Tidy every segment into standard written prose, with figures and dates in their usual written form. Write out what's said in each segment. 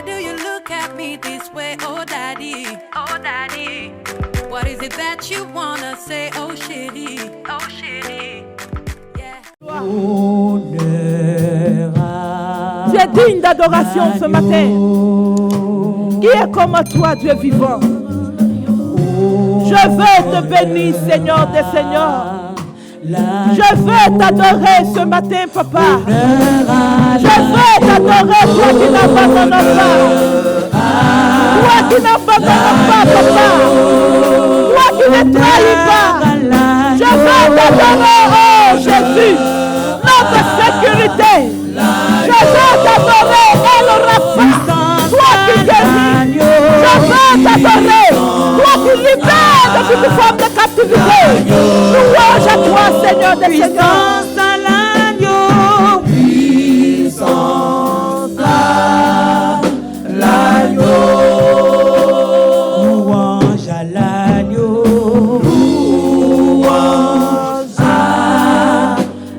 do you look at me this way, oh daddy? Oh daddy. What is it that you wanna say, oh chérie? Oh chérie. Yeah. Tu es digne d'adoration ce matin. Qui est comme toi, Dieu vivant? Je veux te bénir, Seigneur des Seigneurs. Je veux t'adorer ce matin, papa. Je veux t'adorer, toi qui n'abandonnes pas. Toi qui n'abandonnes pas, papa. Toi qui ne trahis pas. Je veux t'adorer, oh Jésus, notre sécurité. Je veux t'adorer, El Rapha, toi qui guéris. Je veux t'adorer, toi qui libères de toute forme de captivité. Louange à toi, Seigneur des Seigneurs. Puissance à l'agneau. Louange à l'agneau. Louange à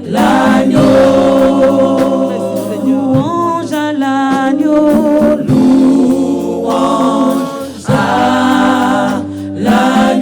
l'agneau. Louange à l'agneau. Louange à l'agneau.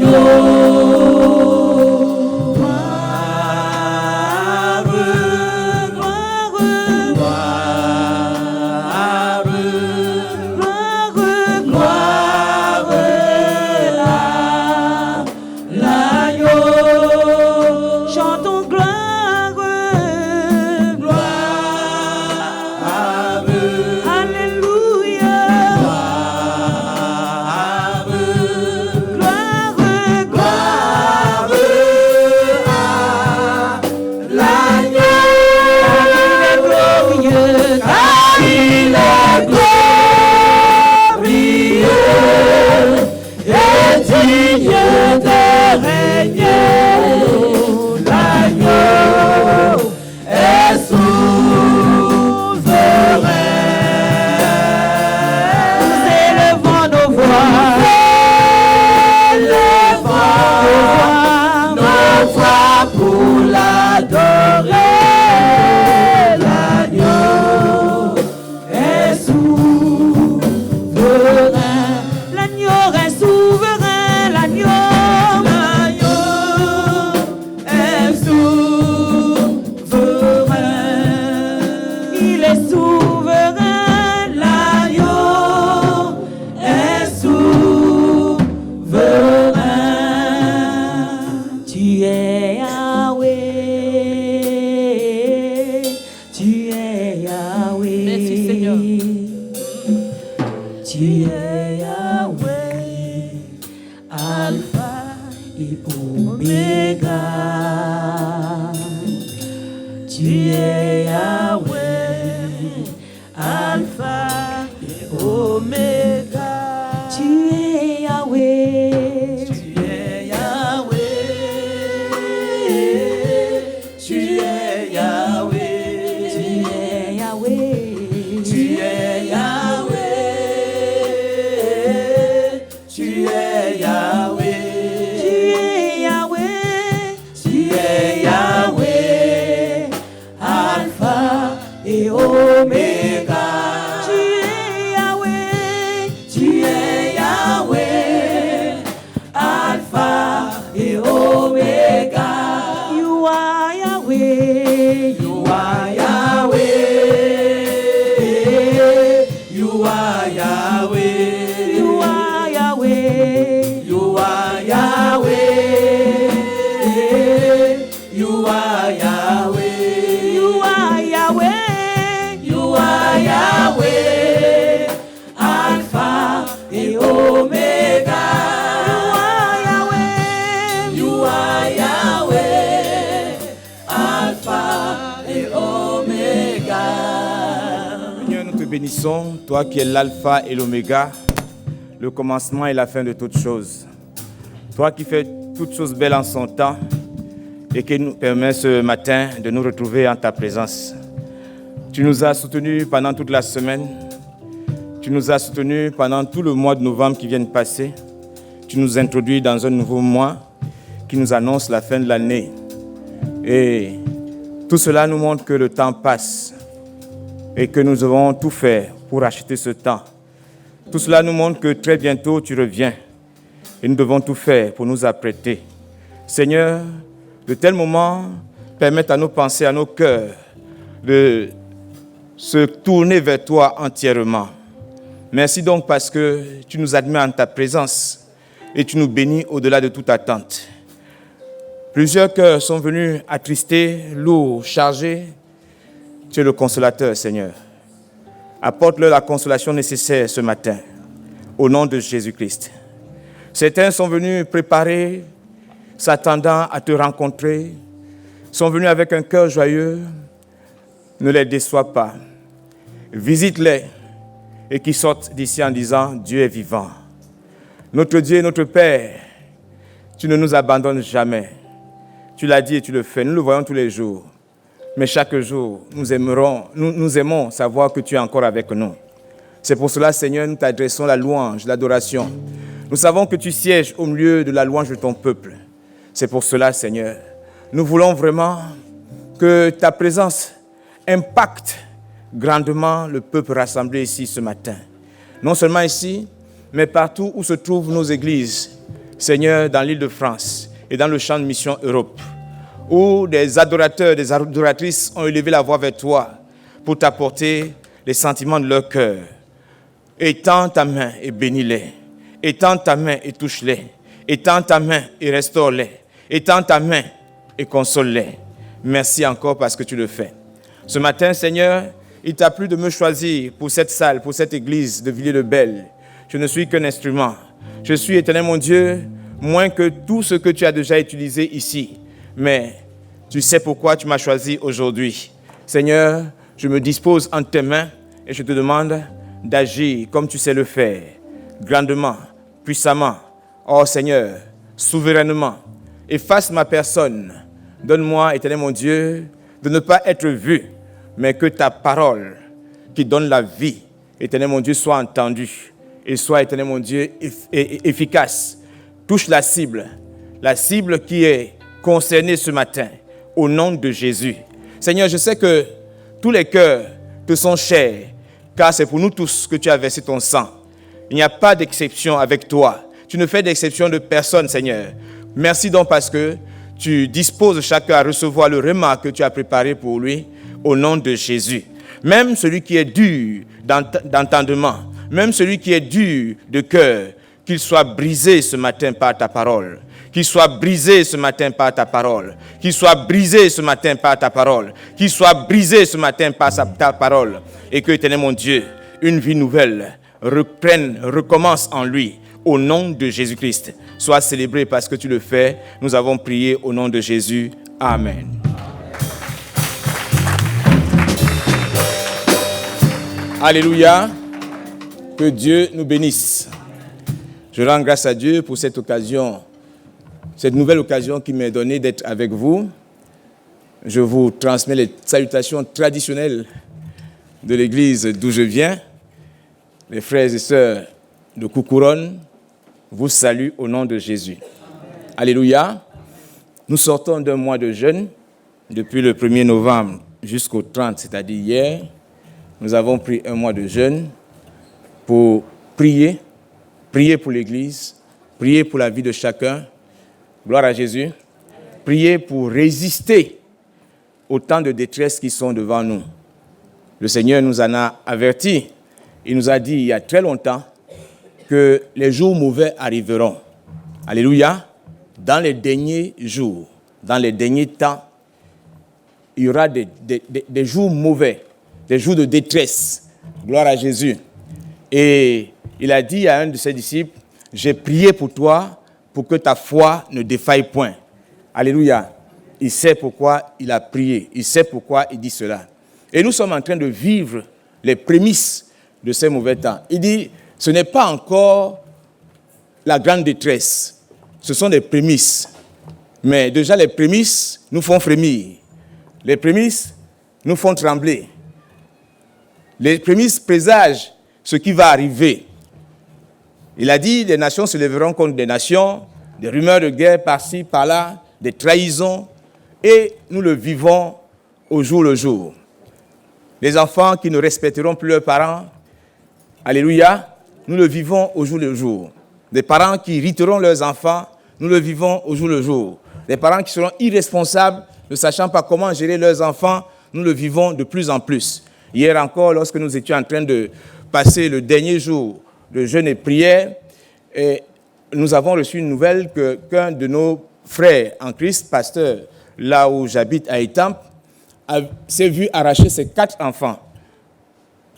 Bénissons, toi qui es l'alpha et l'oméga, le commencement et la fin de toutes choses. Toi qui fais toutes choses belles en son temps et qui nous permet ce matin de nous retrouver en ta présence. Tu nous as soutenus pendant toute la semaine. Tu nous as soutenus pendant tout le mois de novembre qui vient de passer. Tu nous introduis dans un nouveau mois qui nous annonce la fin de l'année. Et tout cela nous montre que le temps passe et que nous devons tout faire pour acheter ce temps Tout cela nous montre que très bientôt tu reviens et nous devons tout faire pour nous apprêter. Seigneur, de tels moments permettent à nos pensées, à nos cœurs de se tourner vers toi entièrement. Merci donc parce que tu nous admets en ta présence et tu nous bénis au-delà de toute attente. Plusieurs cœurs sont venus attristés, lourds, chargés. Tu es le consolateur, Seigneur. Apporte-leur la consolation nécessaire ce matin, au nom de Jésus-Christ. Certains sont venus préparés, s'attendant à te rencontrer, sont venus avec un cœur joyeux. Ne les déçois pas. Visite-les et qu'ils sortent d'ici en disant « Dieu est vivant ». Notre Dieu et notre Père, tu ne nous abandonnes jamais. Tu l'as dit et tu le fais. Nous le voyons tous les jours. Mais chaque jour, nous aimons savoir que tu es encore avec nous. C'est pour cela, Seigneur, nous t'adressons la louange, l'adoration. Nous savons que tu sièges au milieu de la louange de ton peuple. C'est pour cela, Seigneur, nous voulons vraiment que ta présence impacte grandement le peuple rassemblé ici ce matin. Non seulement ici, mais partout où se trouvent nos églises, Seigneur, dans l'île de France et dans le champ de mission Europe, où des adorateurs, des adoratrices ont élevé la voix vers toi pour t'apporter les sentiments de leur cœur. Étends ta main et bénis-les. Étends ta main et touche-les. Étends ta main et restaure-les. Étends ta main et console-les. Merci encore parce que tu le fais. Ce matin, Seigneur, il t'a plu de me choisir pour cette salle, pour cette église de Villiers-le-Bel. Je ne suis qu'un instrument. Je suis, Éternel mon Dieu, moins que tout ce que tu as déjà utilisé ici. Mais tu sais pourquoi tu m'as choisi aujourd'hui. Seigneur, je me dispose entre tes mains et je te demande d'agir comme tu sais le faire, grandement, puissamment. Oh Seigneur, souverainement, efface ma personne. Donne-moi, Éternel mon Dieu, de ne pas être vu, mais que ta parole qui donne la vie, Éternel mon Dieu, soit entendue et soit, Éternel mon Dieu, efficace. Touche la cible qui est concernée ce matin, au nom de Jésus. Seigneur, je sais que tous les cœurs te sont chers, car c'est pour nous tous que tu as versé ton sang. Il n'y a pas d'exception avec toi. Tu ne fais d'exception de personne, Seigneur. Merci donc parce que tu disposes chacun à recevoir le remas que tu as préparé pour lui, au nom de Jésus. Même celui qui est dur d'entendement, même celui qui est dur de cœur, qu'il soit brisé ce matin par ta parole. Qu'il soit brisé ce matin par ta parole. Qu'il soit brisé ce matin par ta parole. Qu'il soit brisé ce matin par ta parole. Et que, Éternel mon Dieu, une vie nouvelle recommence en lui. Au nom de Jésus-Christ. Sois célébré parce que tu le fais. Nous avons prié au nom de Jésus. Amen. Alléluia. Que Dieu nous bénisse. Je rends grâce à Dieu pour cette occasion, cette nouvelle occasion qui m'est donnée d'être avec vous. Je vous transmets les salutations traditionnelles de l'église d'où je viens. Les frères et sœurs de Coucouronne vous saluent au nom de Jésus. Amen. Alléluia. Nous sortons d'un mois de jeûne depuis le 1er novembre jusqu'au 30, c'est-à-dire hier. Nous avons pris un mois de jeûne pour prier pour l'Église, prier pour la vie de chacun. Gloire à Jésus. Prier pour résister aux temps de détresse qui sont devant nous. Le Seigneur nous en a avertis. Il nous a dit il y a très longtemps que les jours mauvais arriveront. Alléluia. Dans les derniers jours, dans les derniers temps, il y aura des jours mauvais, des jours de détresse. Gloire à Jésus. Et il a dit à un de ses disciples, j'ai prié pour toi pour que ta foi ne défaille point. Alléluia. Il sait pourquoi il a prié. Il sait pourquoi il dit cela. Et nous sommes en train de vivre les prémices de ces mauvais temps. Il dit, ce n'est pas encore la grande détresse. Ce sont des prémices. Mais déjà les prémices nous font frémir. Les prémices nous font trembler. Les prémices présagent ce qui va arriver. Il a dit, des nations se lèveront contre des nations, des rumeurs de guerre par-ci, par-là, des trahisons, et nous le vivons au jour le jour. Les enfants qui ne respecteront plus leurs parents, alléluia, nous le vivons au jour le jour. Des parents qui irriteront leurs enfants, nous le vivons au jour le jour. Des parents qui seront irresponsables, ne sachant pas comment gérer leurs enfants, nous le vivons de plus en plus. Hier encore, lorsque nous étions en train de passer le dernier jour de jeûne et prière, et nous avons reçu une nouvelle qu'un de nos frères en Christ, pasteur, là où j'habite à Étampes, s'est vu arracher ses 4 enfants.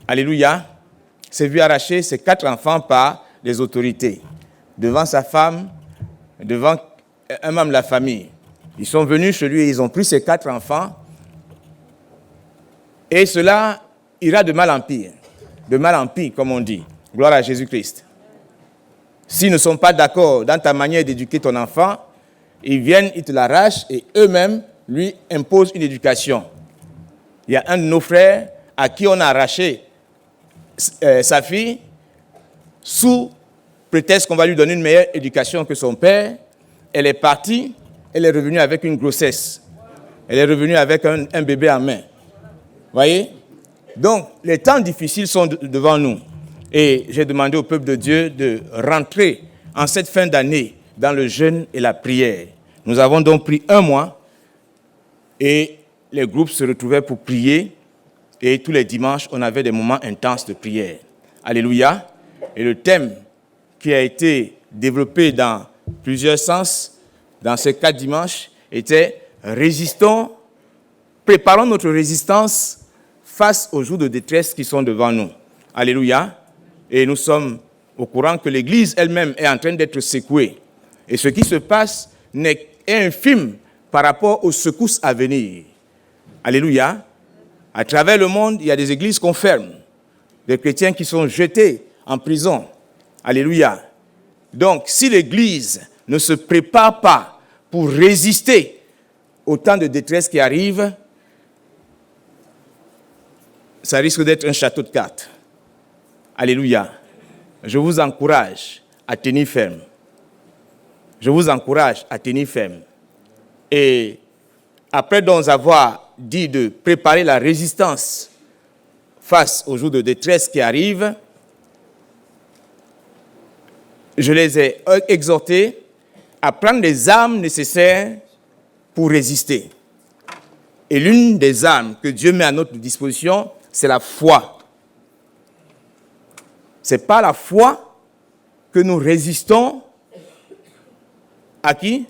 Alléluia. S'est vu arracher ses 4 enfants par les autorités. Devant sa femme, devant un membre de la famille. Ils sont venus chez lui et ils ont pris ses 4 enfants. Et cela ira de mal en pire. De mal en pire, comme on dit. Gloire à Jésus-Christ. S'ils ne sont pas d'accord dans ta manière d'éduquer ton enfant, ils viennent, ils te l'arrachent et eux-mêmes lui imposent une éducation. Il y a un de nos frères à qui on a arraché sa fille sous prétexte qu'on va lui donner une meilleure éducation que son père. Elle est partie, elle est revenue avec une grossesse. Elle est revenue avec un bébé en main. Voyez? Donc, les temps difficiles sont devant nous. Et j'ai demandé au peuple de Dieu de rentrer en cette fin d'année dans le jeûne et la prière. Nous avons donc pris 1 mois et les groupes se retrouvaient pour prier. Et tous les dimanches, on avait des moments intenses de prière. Alléluia. Et le thème qui a été développé dans plusieurs sens, dans ces 4 dimanches, était « Résistons, préparons notre résistance face aux jours de détresse qui sont devant nous. » Alléluia. Et nous sommes au courant que l'Église elle-même est en train d'être secouée. Et ce qui se passe est infime par rapport aux secousses à venir. Alléluia. À travers le monde, il y a des églises qu'on ferme, des chrétiens qui sont jetés en prison. Alléluia. Donc, si l'Église ne se prépare pas pour résister au temps de détresse qui arrive, ça risque d'être un château de cartes. Alléluia. Je vous encourage à tenir ferme. Je vous encourage à tenir ferme. Et après donc avoir dit de préparer la résistance face aux jours de détresse qui arrivent, je les ai exhortés à prendre les armes nécessaires pour résister. Et l'une des armes que Dieu met à notre disposition, c'est la foi. Ce n'est pas la foi que nous résistons à qui?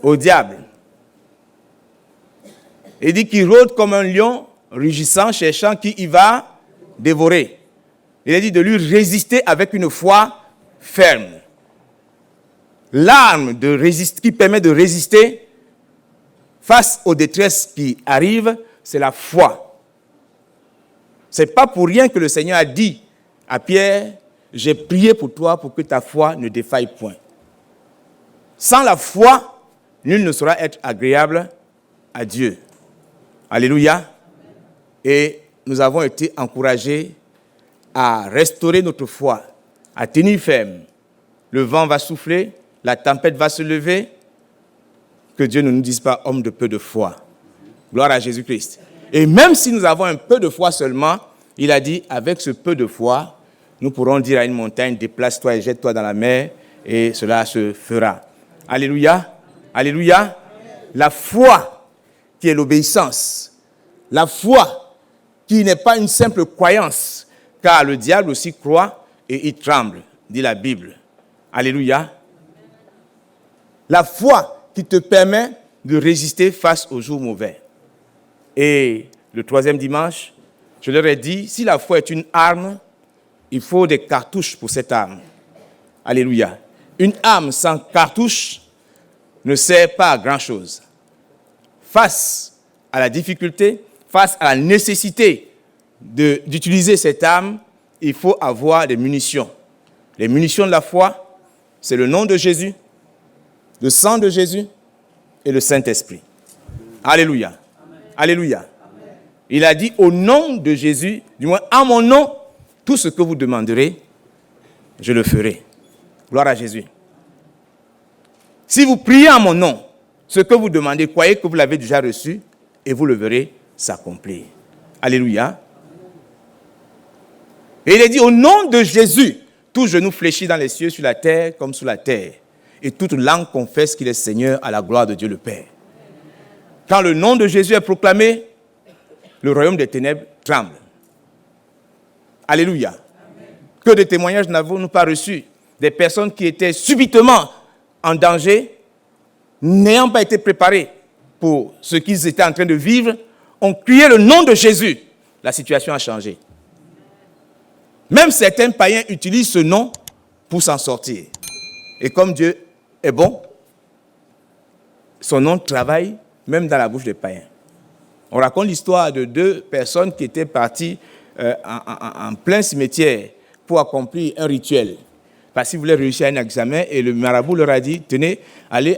Au diable. Il dit qu'il rôde comme un lion, rugissant, cherchant qui il va dévorer. Il a dit de lui résister avec une foi ferme. L'arme qui permet de résister face aux détresses qui arrivent, c'est la foi. Ce n'est pas pour rien que le Seigneur a dit à Pierre, j'ai prié pour toi pour que ta foi ne défaille point. Sans la foi, nul ne saura être agréable à Dieu. Alléluia. Et nous avons été encouragés à restaurer notre foi, à tenir ferme. Le vent va souffler, la tempête va se lever. Que Dieu ne nous dise pas homme de peu de foi. Gloire à Jésus-Christ. Et même si nous avons un peu de foi seulement, il a dit, avec ce peu de foi, nous pourrons dire à une montagne, déplace-toi et jette-toi dans la mer, et cela se fera. Alléluia. Alléluia. La foi qui est l'obéissance. La foi qui n'est pas une simple croyance, car le diable aussi croit et il tremble, dit la Bible. Alléluia. La foi qui te permet de résister face aux jours mauvais. Et le 3e dimanche, je leur ai dit, si la foi est une arme, il faut des cartouches pour cette arme. Alléluia. Une arme sans cartouche ne sert pas à grand-chose. Face à la difficulté, face à la nécessité d'utiliser cette arme, il faut avoir des munitions. Les munitions de la foi, c'est le nom de Jésus, le sang de Jésus et le Saint-Esprit. Alléluia. Amen. Alléluia. Amen. Il a dit au nom de Jésus, du moins en mon nom, tout ce que vous demanderez, je le ferai. Gloire à Jésus. Si vous priez en mon nom, ce que vous demandez, croyez que vous l'avez déjà reçu et vous le verrez s'accomplir. Alléluia. Et il est dit, au nom de Jésus, tout genou fléchit dans les cieux, sur la terre comme sous la terre. Et toute langue confesse qu'il est Seigneur à la gloire de Dieu le Père. Quand le nom de Jésus est proclamé, le royaume des ténèbres tremble. Alléluia. Amen. Que de témoignages n'avons-nous pas reçus des personnes qui étaient subitement en danger, n'ayant pas été préparées pour ce qu'ils étaient en train de vivre, ont crié le nom de Jésus. La situation a changé. Même certains païens utilisent ce nom pour s'en sortir. Et comme Dieu est bon, son nom travaille même dans la bouche des païens. On raconte l'histoire de 2 personnes qui étaient parties en plein cimetière pour accomplir un rituel. Parce qu'ils voulaient réussir un examen et le marabout leur a dit, tenez, allez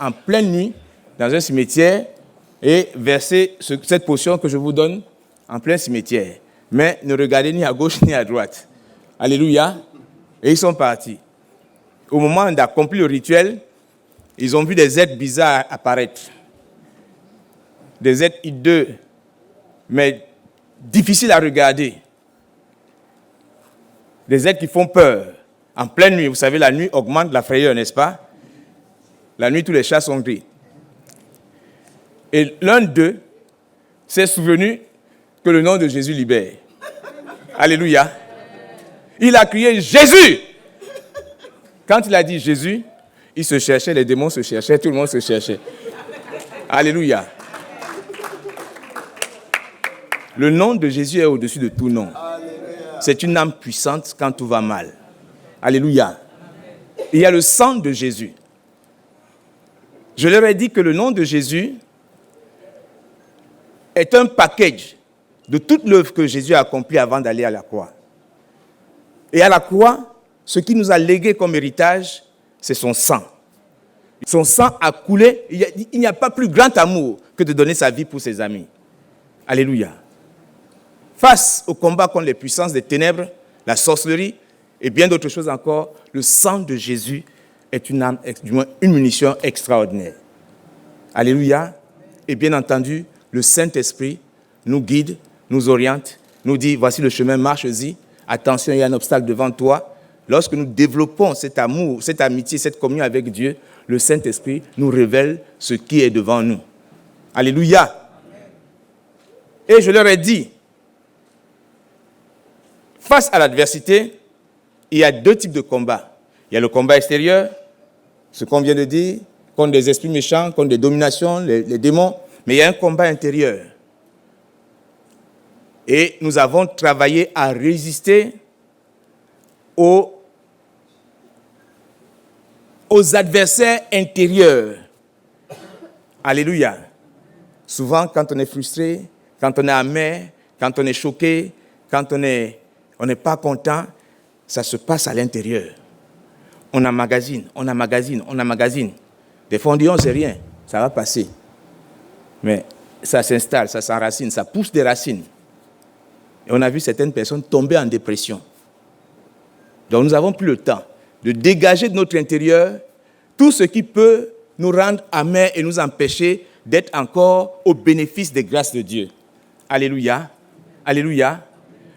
en pleine nuit dans un cimetière et versez cette potion que je vous donne en plein cimetière. Mais ne regardez ni à gauche ni à droite. Alléluia. Et ils sont partis. Au moment d'accomplir le rituel, ils ont vu des êtres bizarres apparaître. Des êtres hideux, mais difficiles à regarder. Des êtres qui font peur. En pleine nuit, vous savez, la nuit augmente la frayeur, n'est-ce pas? La nuit, tous les chats sont gris. Et l'un d'eux s'est souvenu que le nom de Jésus libère. Alléluia. Il a crié Jésus. Quand il a dit Jésus, il se cherchait, les démons se cherchaient, tout le monde se cherchait. Alléluia. Le nom de Jésus est au-dessus de tout nom. C'est une âme puissante quand tout va mal. Alléluia. Il y a le sang de Jésus. Je leur ai dit que le nom de Jésus est un package de toute l'œuvre que Jésus a accomplie avant d'aller à la croix. Et à la croix, ce qui nous a légué comme héritage, c'est son sang. Son sang a coulé. Il n'y a pas plus grand amour que de donner sa vie pour ses amis. Alléluia. Face au combat contre les puissances des ténèbres, la sorcellerie et bien d'autres choses encore, le sang de Jésus est une munition extraordinaire. Alléluia. Et bien entendu, le Saint-Esprit nous guide, nous oriente, nous dit, voici le chemin, marche-y. Attention, il y a un obstacle devant toi. Lorsque nous développons cet amour, cette amitié, cette communion avec Dieu, le Saint-Esprit nous révèle ce qui est devant nous. Alléluia. Et je leur ai dit, face à l'adversité, il y a 2 types de combats. Il y a le combat extérieur, ce qu'on vient de dire, contre des esprits méchants, contre des dominations, les démons. Mais il y a un combat intérieur. Et nous avons travaillé à résister aux adversaires intérieurs. Alléluia. Souvent, quand on est frustré, quand on est amer, quand on est choqué, quand on n'est pas content, ça se passe à l'intérieur. On emmagasine. Des fois, on dit, on ne sait rien, ça va passer. Mais ça s'installe, ça s'enracine, ça pousse des racines. Et on a vu certaines personnes tomber en dépression. Donc nous n'avons plus le temps de dégager de notre intérieur tout ce qui peut nous rendre amers et nous empêcher d'être encore au bénéfice des grâces de Dieu. Alléluia. Alléluia.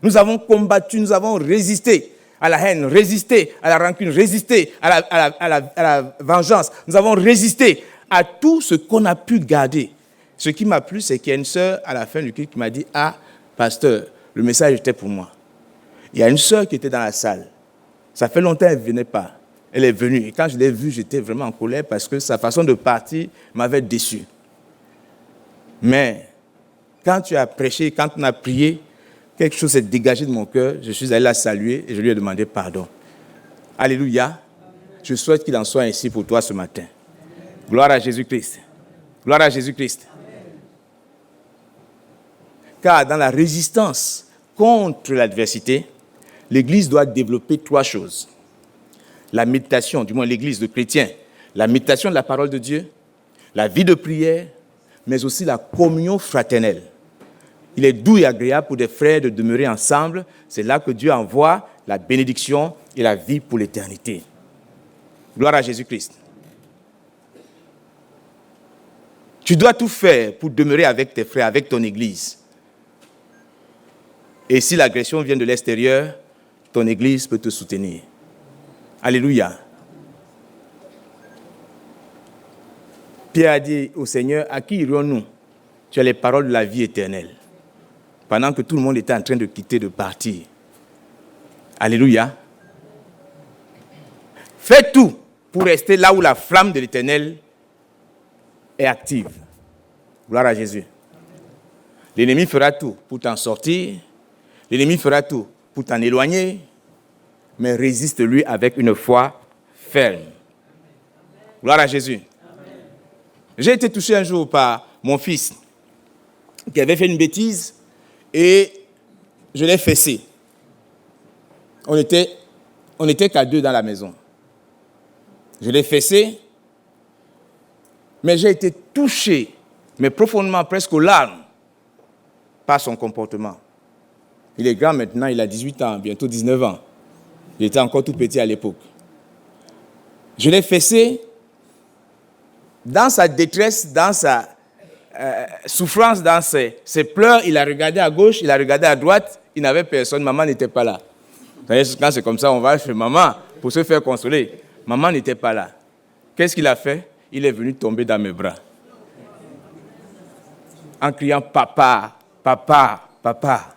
Nous avons combattu, nous avons résisté à la haine, résisté à la rancune, résisté à la vengeance. Nous avons résisté à tout ce qu'on a pu garder. Ce qui m'a plu, c'est qu'il y a une sœur à la fin du culte qui m'a dit « Ah, pasteur, le message était pour moi. » Il y a une sœur qui était dans la salle. Ça fait longtemps qu'elle ne venait pas. Elle est venue. Et quand je l'ai vue, j'étais vraiment en colère parce que sa façon de partir m'avait déçu. Mais quand tu as prêché, quand on a prié, quelque chose s'est dégagé de mon cœur. Je suis allé la saluer et je lui ai demandé pardon. Alléluia. Je souhaite qu'il en soit ainsi pour toi ce matin. Gloire à Jésus-Christ. Gloire à Jésus-Christ. Car dans la résistance contre l'adversité, l'Église doit développer 3 choses. La méditation, du moins l'Église de chrétiens, la méditation de la parole de Dieu, la vie de prière, mais aussi la communion fraternelle. Il est doux et agréable pour des frères de demeurer ensemble. C'est là que Dieu envoie la bénédiction et la vie pour l'éternité. Gloire à Jésus-Christ. Tu dois tout faire pour demeurer avec tes frères, avec ton Église. Et si l'agression vient de l'extérieur, ton église peut te soutenir. Alléluia. Pierre a dit au Seigneur, à qui irions-nous? Tu as les paroles de la vie éternelle. Pendant que tout le monde était en train de quitter, de partir. Alléluia. Fais tout pour rester là où la flamme de l'Éternel est active. Gloire à Jésus. L'ennemi fera tout pour t'en sortir. L'ennemi fera tout pour t'en éloigner. Mais résiste-lui avec une foi ferme. Gloire à Jésus. J'ai été touché un jour par mon fils qui avait fait une bêtise et je l'ai fessé. On était qu'à 2 dans la maison. Je l'ai fessé, mais j'ai été touché, mais profondément, presque aux larmes, par son comportement. Il est grand maintenant, il a 18 ans, bientôt 19 ans. Il était encore tout petit à l'époque. Je l'ai fessé. Dans sa détresse, dans sa souffrance, dans ses pleurs, il a regardé à gauche, il a regardé à droite, il n'avait personne, maman n'était pas là. Quand c'est comme ça, on va chez maman pour se faire consoler. Maman n'était pas là. Qu'est-ce qu'il a fait? Il est venu tomber dans mes bras. En criant « Papa, papa, papa ».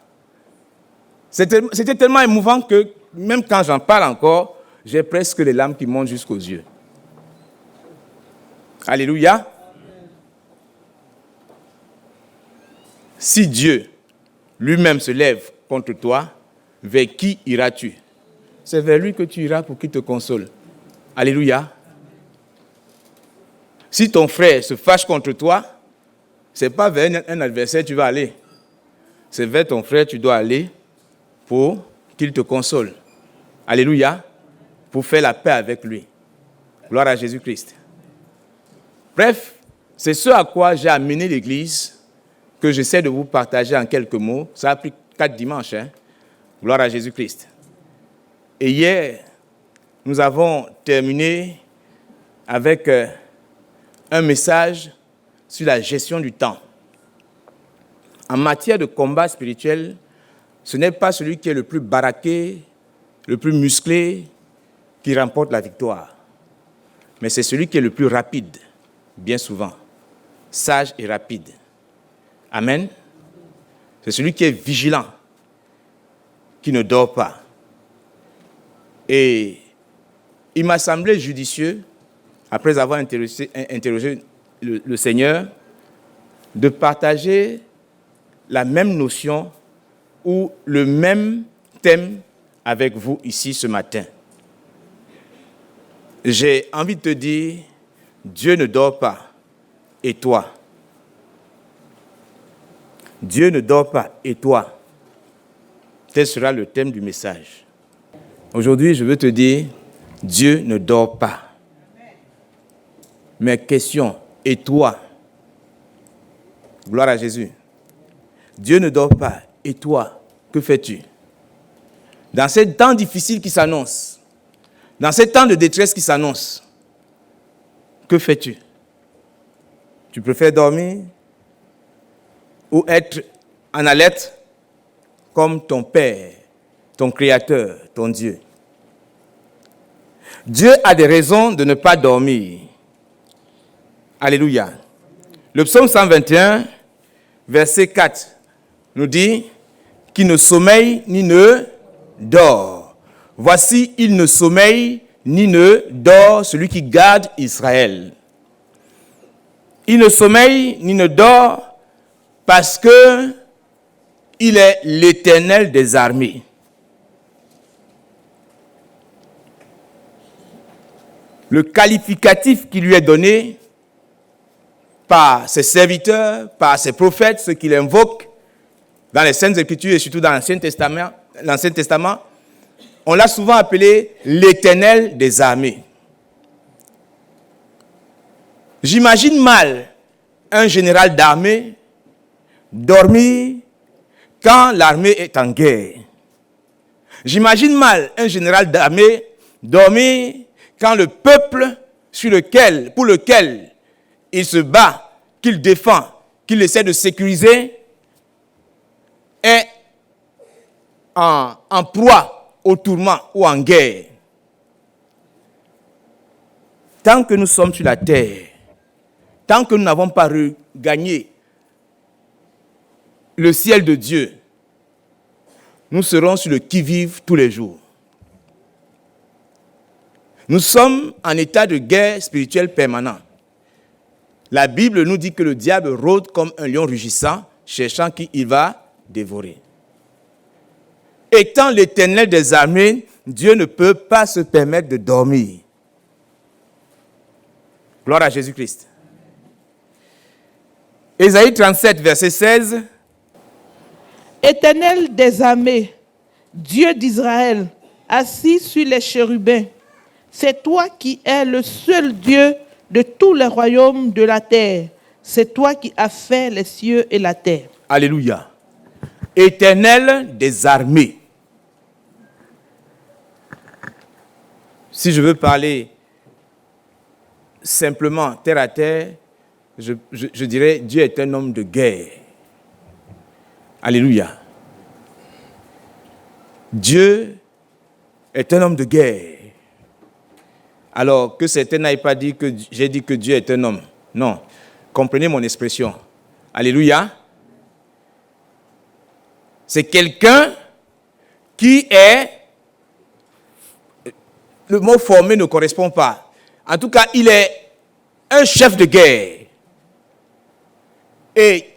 C'était tellement émouvant que même quand j'en parle encore, j'ai presque les larmes qui montent jusqu'aux yeux. Alléluia. Si Dieu lui-même se lève contre toi, vers qui iras-tu? C'est vers lui que tu iras pour qu'il te console. Alléluia. Si ton frère se fâche contre toi, ce n'est pas vers un adversaire que tu vas aller. C'est vers ton frère que tu dois aller pour qu'il te console. Alléluia. Pour faire la paix avec lui. Gloire à Jésus-Christ. Bref, c'est ce à quoi j'ai amené l'Église, que j'essaie de vous partager en quelques mots. Ça a pris 4 dimanches. Gloire à Jésus-Christ. Et hier, nous avons terminé avec un message sur la gestion du temps. En matière de combat spirituel, ce n'est pas celui qui est le plus baraqué, le plus musclé, qui remporte la victoire. Mais c'est celui qui est le plus rapide, bien souvent, sage et rapide. Amen. C'est celui qui est vigilant, qui ne dort pas. Et il m'a semblé judicieux, après avoir interrogé le Seigneur, de partager la même notion ou le même thème avec vous ici ce matin. J'ai envie de te dire, Dieu ne dort pas, et toi? Dieu ne dort pas, et toi? Tel sera le thème du message. Aujourd'hui, je veux te dire, Dieu ne dort pas. Mais question, et toi? Gloire à Jésus. Dieu ne dort pas, et toi, que fais-tu? Dans ces temps difficiles qui s'annoncent, dans ces temps de détresse qui s'annoncent, que fais-tu? Tu préfères dormir ou être en alerte comme ton Père, ton Créateur, ton Dieu? Dieu a des raisons de ne pas dormir. Alléluia. Le psaume 121, verset 4, nous dit qu'il ne sommeille ni ne dort. Voici, il ne sommeille ni ne dort celui qui garde Israël. Il ne sommeille ni ne dort parce que il est l'Éternel des armées. Le qualificatif qui lui est donné par ses serviteurs, par ses prophètes, ceux qu'il invoque dans les Saintes Écritures et surtout dans l'Ancien Testament, on l'a souvent appelé l'Éternel des armées. J'imagine mal un général d'armée dormir quand l'armée est en guerre. J'imagine mal un général d'armée dormir quand le peuple pour lequel il se bat, qu'il défend, qu'il essaie de sécuriser, est en proie au tourment ou en guerre, tant que nous sommes sur la terre, tant que nous n'avons pas regagné le ciel de Dieu, nous serons sur le qui-vive tous les jours. Nous sommes en état de guerre spirituelle permanent. La Bible nous dit que le diable rôde comme un lion rugissant, cherchant qui il va dévorer. Étant l'Éternel des armées, Dieu ne peut pas se permettre de dormir. Gloire à Jésus-Christ. Ésaïe 37, verset 16. Éternel des armées, Dieu d'Israël, assis sur les chérubins, c'est toi qui es le seul Dieu de tous les royaumes de la terre. C'est toi qui as fait les cieux et la terre. Alléluia. Éternel des armées. Si je veux parler simplement terre à terre, je dirais Dieu est un homme de guerre. Alléluia. Dieu est un homme de guerre. Alors que certains n'aient pas dit que j'ai dit que Dieu est un homme. Non. Comprenez mon expression. Alléluia. C'est quelqu'un qui est... Le mot formé ne correspond pas. En tout cas, il est un chef de guerre. Et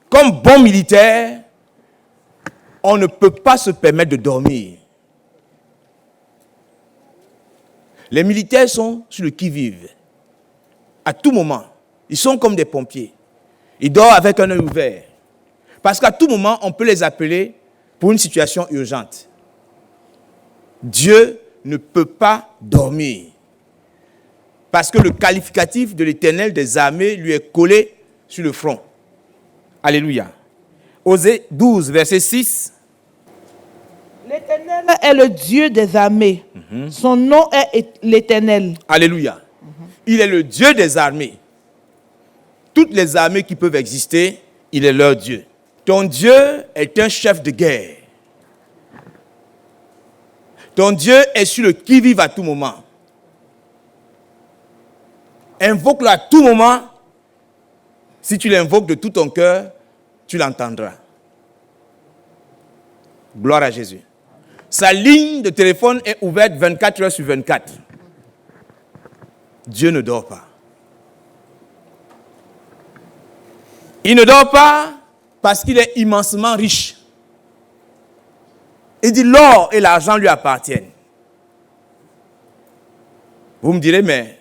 comme bon militaire, on ne peut pas se permettre de dormir. Les militaires sont sur le qui-vive. À tout moment, ils sont comme des pompiers. Ils dorment avec un œil ouvert. Parce qu'à tout moment, on peut les appeler pour une situation urgente. Dieu ne peut pas dormir. Parce que le qualificatif de l'Éternel des armées lui est collé sur le front. Alléluia. Osée 12, verset 6. L'Éternel est le Dieu des armées. Son nom est l'Éternel. Alléluia. Il est le Dieu des armées. Toutes les armées qui peuvent exister, il est leur Dieu. Ton Dieu est un chef de guerre. Ton Dieu est sur le qui-vive à tout moment. Invoque-le à tout moment. Si tu l'invoques de tout ton cœur, tu l'entendras. Gloire à Jésus. Sa ligne de téléphone est ouverte 24 heures sur 24. Dieu ne dort pas. Il ne dort pas parce qu'il est immensément riche. Il dit l'or et l'argent lui appartiennent. Vous me direz, mais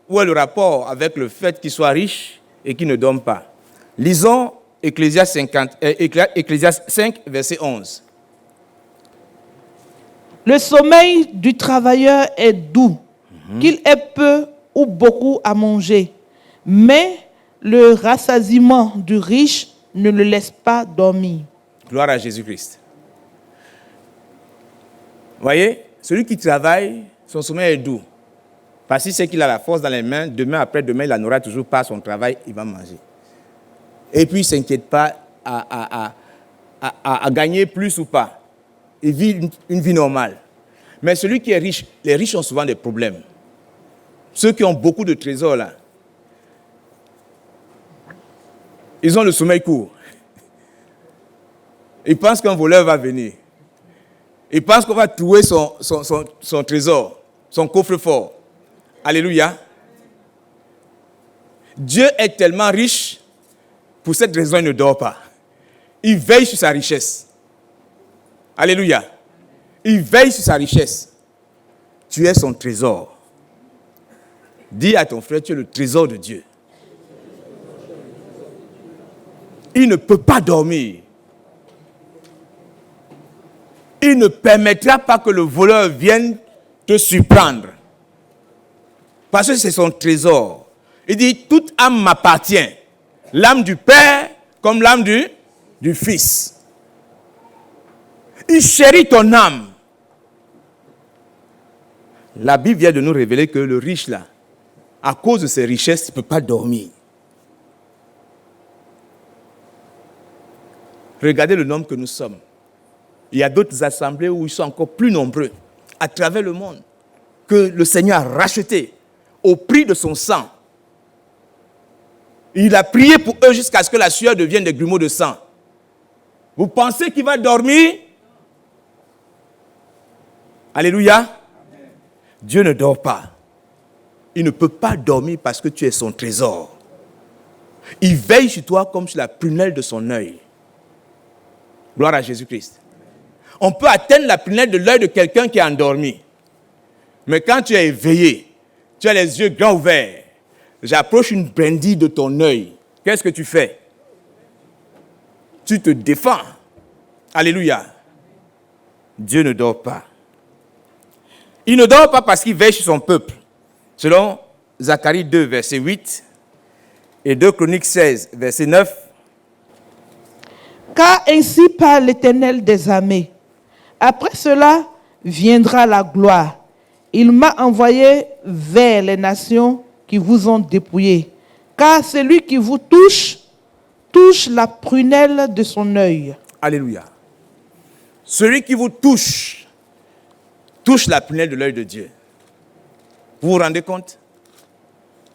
où est le rapport avec le fait qu'il soit riche et qu'il ne dorme pas? Lisons Ecclésiaste 5, verset 11. Le sommeil du travailleur est doux, qu'il ait peu ou beaucoup à manger. Mais le rassasiement du riche ne le laisse pas dormir. Gloire à Jésus-Christ. Voyez, celui qui travaille, son sommeil est doux. Parce qu'il sait qu'il a la force dans les mains, demain, après-demain, il n'en aura toujours pas son travail, il va manger. Et puis, il ne s'inquiète pas à gagner plus ou pas. Il vit une vie normale. Mais celui qui est riche, les riches ont souvent des problèmes. Ceux qui ont beaucoup de trésors, là, ils ont le sommeil court. Ils pensent qu'un voleur va venir. Ils pensent qu'on va trouver son trésor, son coffre-fort. Alléluia. Dieu est tellement riche, pour cette raison, il ne dort pas. Il veille sur sa richesse. Alléluia. Il veille sur sa richesse. Tu es son trésor. Dis à ton frère, tu es le trésor de Dieu. Il ne peut pas dormir. Il ne permettra pas que le voleur vienne te surprendre. Parce que c'est son trésor. Il dit, toute âme m'appartient. L'âme du Père comme l'âme du Fils. Il chérit ton âme. La Bible vient de nous révéler que le riche, là, à cause de ses richesses, il ne peut pas dormir. Regardez le nombre que nous sommes. Il y a d'autres assemblées où ils sont encore plus nombreux à travers le monde que le Seigneur a racheté au prix de son sang. Il a prié pour eux jusqu'à ce que la sueur devienne des grumeaux de sang. Vous pensez qu'il va dormir? Alléluia. Amen. Dieu ne dort pas. Il ne peut pas dormir parce que tu es son trésor. Il veille sur toi comme sur la prunelle de son œil. Gloire à Jésus-Christ. On peut atteindre la prunelle de l'œil de quelqu'un qui est endormi. Mais quand tu es éveillé, tu as les yeux grands ouverts, j'approche une brindille de ton œil. Qu'est-ce que tu fais? Tu te défends. Alléluia. Dieu ne dort pas. Il ne dort pas parce qu'il veille sur son peuple. Selon Zacharie 2, verset 8 et 2 Chroniques 16, verset 9. Car ainsi parle l'Éternel des armées. Après cela viendra la gloire. Il m'a envoyé vers les nations qui vous ont dépouillés. Car celui qui vous touche, touche la prunelle de son œil. Alléluia. Celui qui vous touche, touche la prunelle de l'œil de Dieu. Vous vous rendez compte?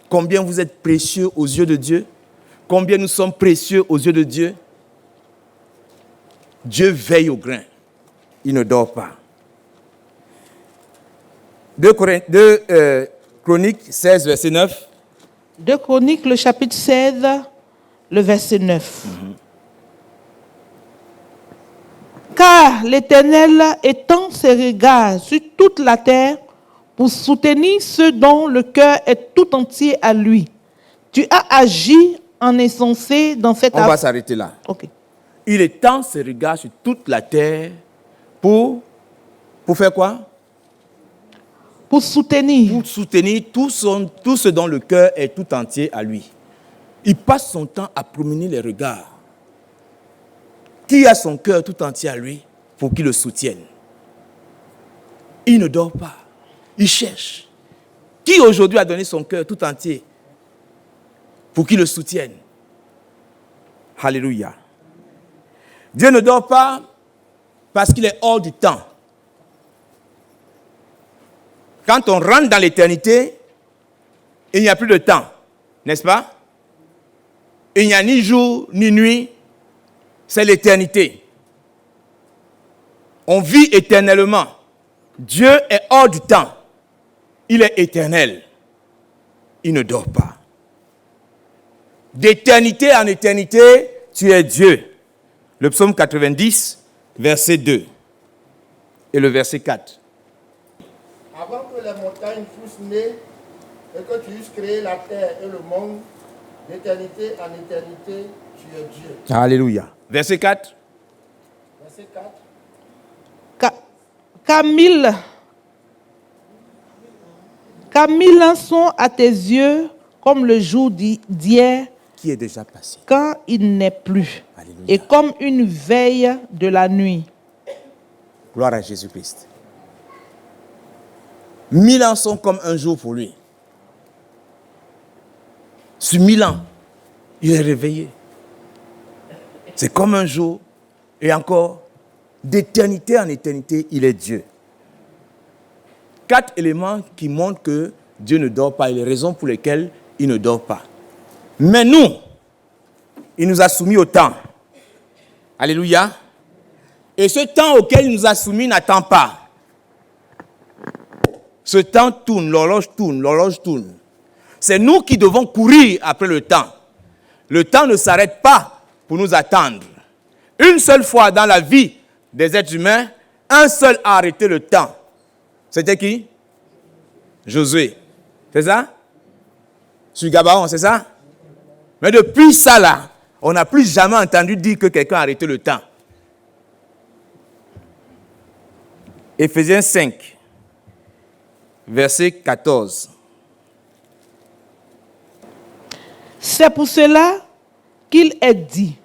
Combien vous êtes précieux aux yeux de Dieu? Combien nous sommes précieux aux yeux de Dieu? Dieu veille au grain. Il ne dort pas. 2 Chroniques 16, verset 9. 2 Chroniques, le chapitre 16, le verset 9. Car l'Éternel étend ses regards sur toute la terre pour soutenir ceux dont le cœur est tout entier à lui. Tu as agi en insensé dans cette On va s'arrêter là. Okay. Il étend ses regards sur toute la terre pour faire quoi? Pour soutenir. Pour soutenir tout ce dont le cœur est tout entier à lui. Il passe son temps à promener les regards. Qui a son cœur tout entier à lui pour qu'il le soutienne? Il ne dort pas. Il cherche. Qui aujourd'hui a donné son cœur tout entier pour qu'il le soutienne? Alléluia. Dieu ne dort pas parce qu'il est hors du temps. Quand on rentre dans l'éternité, il n'y a plus de temps, n'est-ce pas? Il n'y a ni jour ni nuit, c'est l'éternité. On vit éternellement. Dieu est hors du temps. Il est éternel. Il ne dort pas. D'éternité en éternité, tu es Dieu. Le psaume 90, verset 2 et le verset 4. Avant que les montagnes fussent nées et que tu eusses créé la terre et le monde, d'éternité en éternité, tu es Dieu. Alléluia. Verset 4. Verset 4. Car mille ans sont à tes yeux comme le jour d'hier, Qui est déjà passé. quand il n'est plus, Alléluia. et comme une veille de la nuit. Gloire à Jésus-Christ. 1000 ans sont comme un jour pour lui. Sur 1000 ans, il est réveillé. C'est comme un jour. Et encore, d'éternité en éternité, il est Dieu. 4 éléments qui montrent que Dieu ne dort pas et les raisons pour lesquelles il ne dort pas. Mais nous, il nous a soumis au temps. Alléluia. Et ce temps auquel il nous a soumis n'attend pas. Ce temps tourne, l'horloge tourne, l'horloge tourne. C'est nous qui devons courir après le temps. Le temps ne s'arrête pas pour nous attendre. Une seule fois dans la vie des êtres humains, un seul a arrêté le temps. C'était qui? Josué. C'est ça? Sur Gabaon, c'est ça? Mais depuis ça là, on n'a plus jamais entendu dire que quelqu'un a arrêté le temps. Éphésiens 5. Verset 14. C'est pour cela qu'il est dit,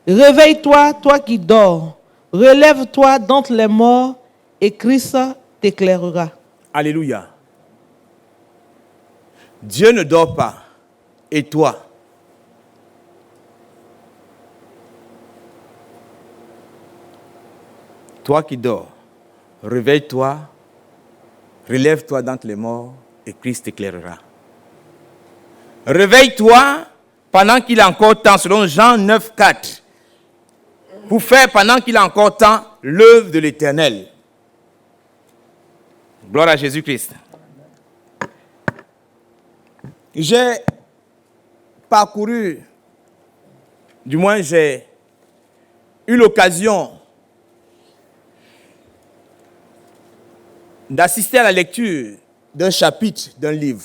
réveille-toi, toi qui dors, relève-toi d'entre les morts, et Christ t'éclairera. Alléluia. Dieu ne dort pas. Et toi? Toi qui dors, réveille-toi, relève-toi d'entre les morts et Christ t'éclairera. Réveille-toi pendant qu'il a encore temps, selon Jean 9, 4, pour faire pendant qu'il a encore temps l'œuvre de l'Éternel. Gloire à Jésus-Christ. J'ai parcouru, du moins j'ai eu l'occasion d'assister à la lecture d'un chapitre d'un livre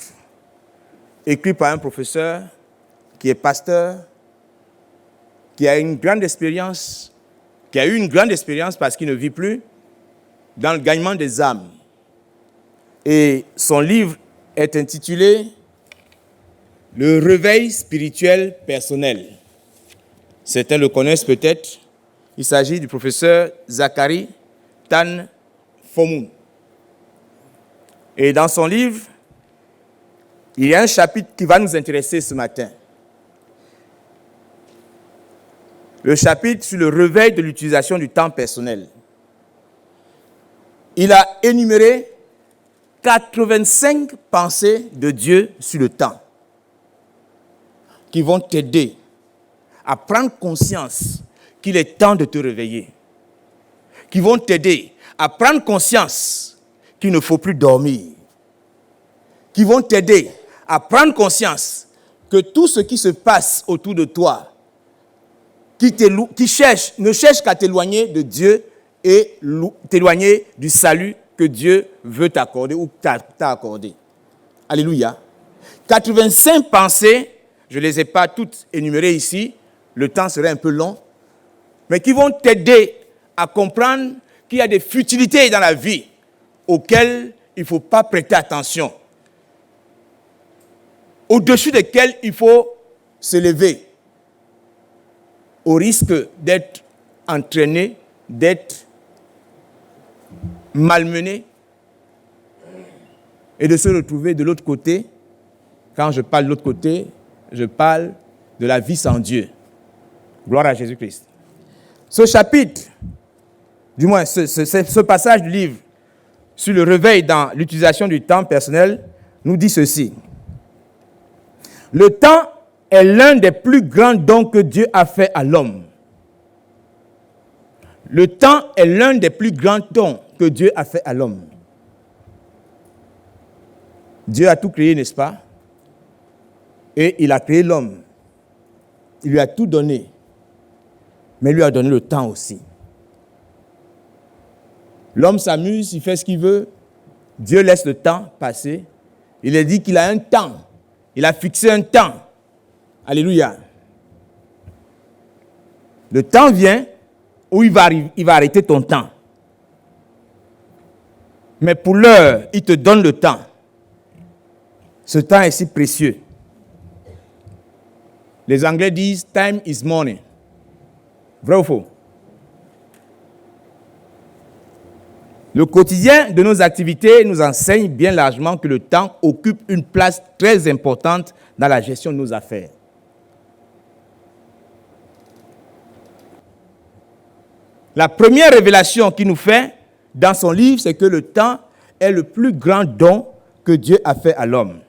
écrit par un professeur qui est pasteur, qui a eu une grande expérience parce qu'il ne vit plus dans le gagnement des âmes. Et son livre est intitulé « Le réveil spirituel personnel ». Certains le connaissent peut-être. Il s'agit du professeur Zachary Tan Fomun. Et dans son livre, il y a un chapitre qui va nous intéresser ce matin. Le chapitre sur le réveil de l'utilisation du temps personnel. Il a énuméré 85 pensées de Dieu sur le temps qui vont t'aider à prendre conscience qu'il est temps de te réveiller, qui vont t'aider à prendre conscience qu'il ne faut plus dormir, qui vont t'aider à prendre conscience que tout ce qui se passe autour de toi, qui ne cherche qu'à t'éloigner de Dieu et t'éloigner du salut que Dieu veut t'accorder ou t'a accordé. Alléluia. 85 pensées, je ne les ai pas toutes énumérées ici, le temps serait un peu long, mais qui vont t'aider à comprendre qu'il y a des futilités dans la vie auxquelles il ne faut pas prêter attention, au-dessus desquelles il faut se lever, au risque d'être entraîné, d'être malmené et de se retrouver de l'autre côté. Quand je parle de l'autre côté, je parle de la vie sans Dieu. Gloire à Jésus-Christ. Ce chapitre, du moins ce passage du livre sur le réveil dans l'utilisation du temps personnel, nous dit ceci. Le temps est l'un des plus grands dons que Dieu a fait à l'homme. Le temps est l'un des plus grands dons que Dieu a fait à l'homme. Dieu a tout créé, n'est-ce pas? Et il a créé l'homme. Il lui a tout donné. Mais il lui a donné le temps aussi. L'homme s'amuse, il fait ce qu'il veut. Dieu laisse le temps passer. Il a dit qu'il a un temps. Il a fixé un temps. Alléluia. Le temps vient où il va arrêter ton temps. Mais pour l'heure, il te donne le temps. Ce temps est si précieux. Les Anglais disent « time is money ». Vrai ou faux? Le quotidien de nos activités nous enseigne bien largement que le temps occupe une place très importante dans la gestion de nos affaires. La première révélation qu'il nous fait dans son livre, c'est que le temps est le plus grand don que Dieu a fait à l'homme.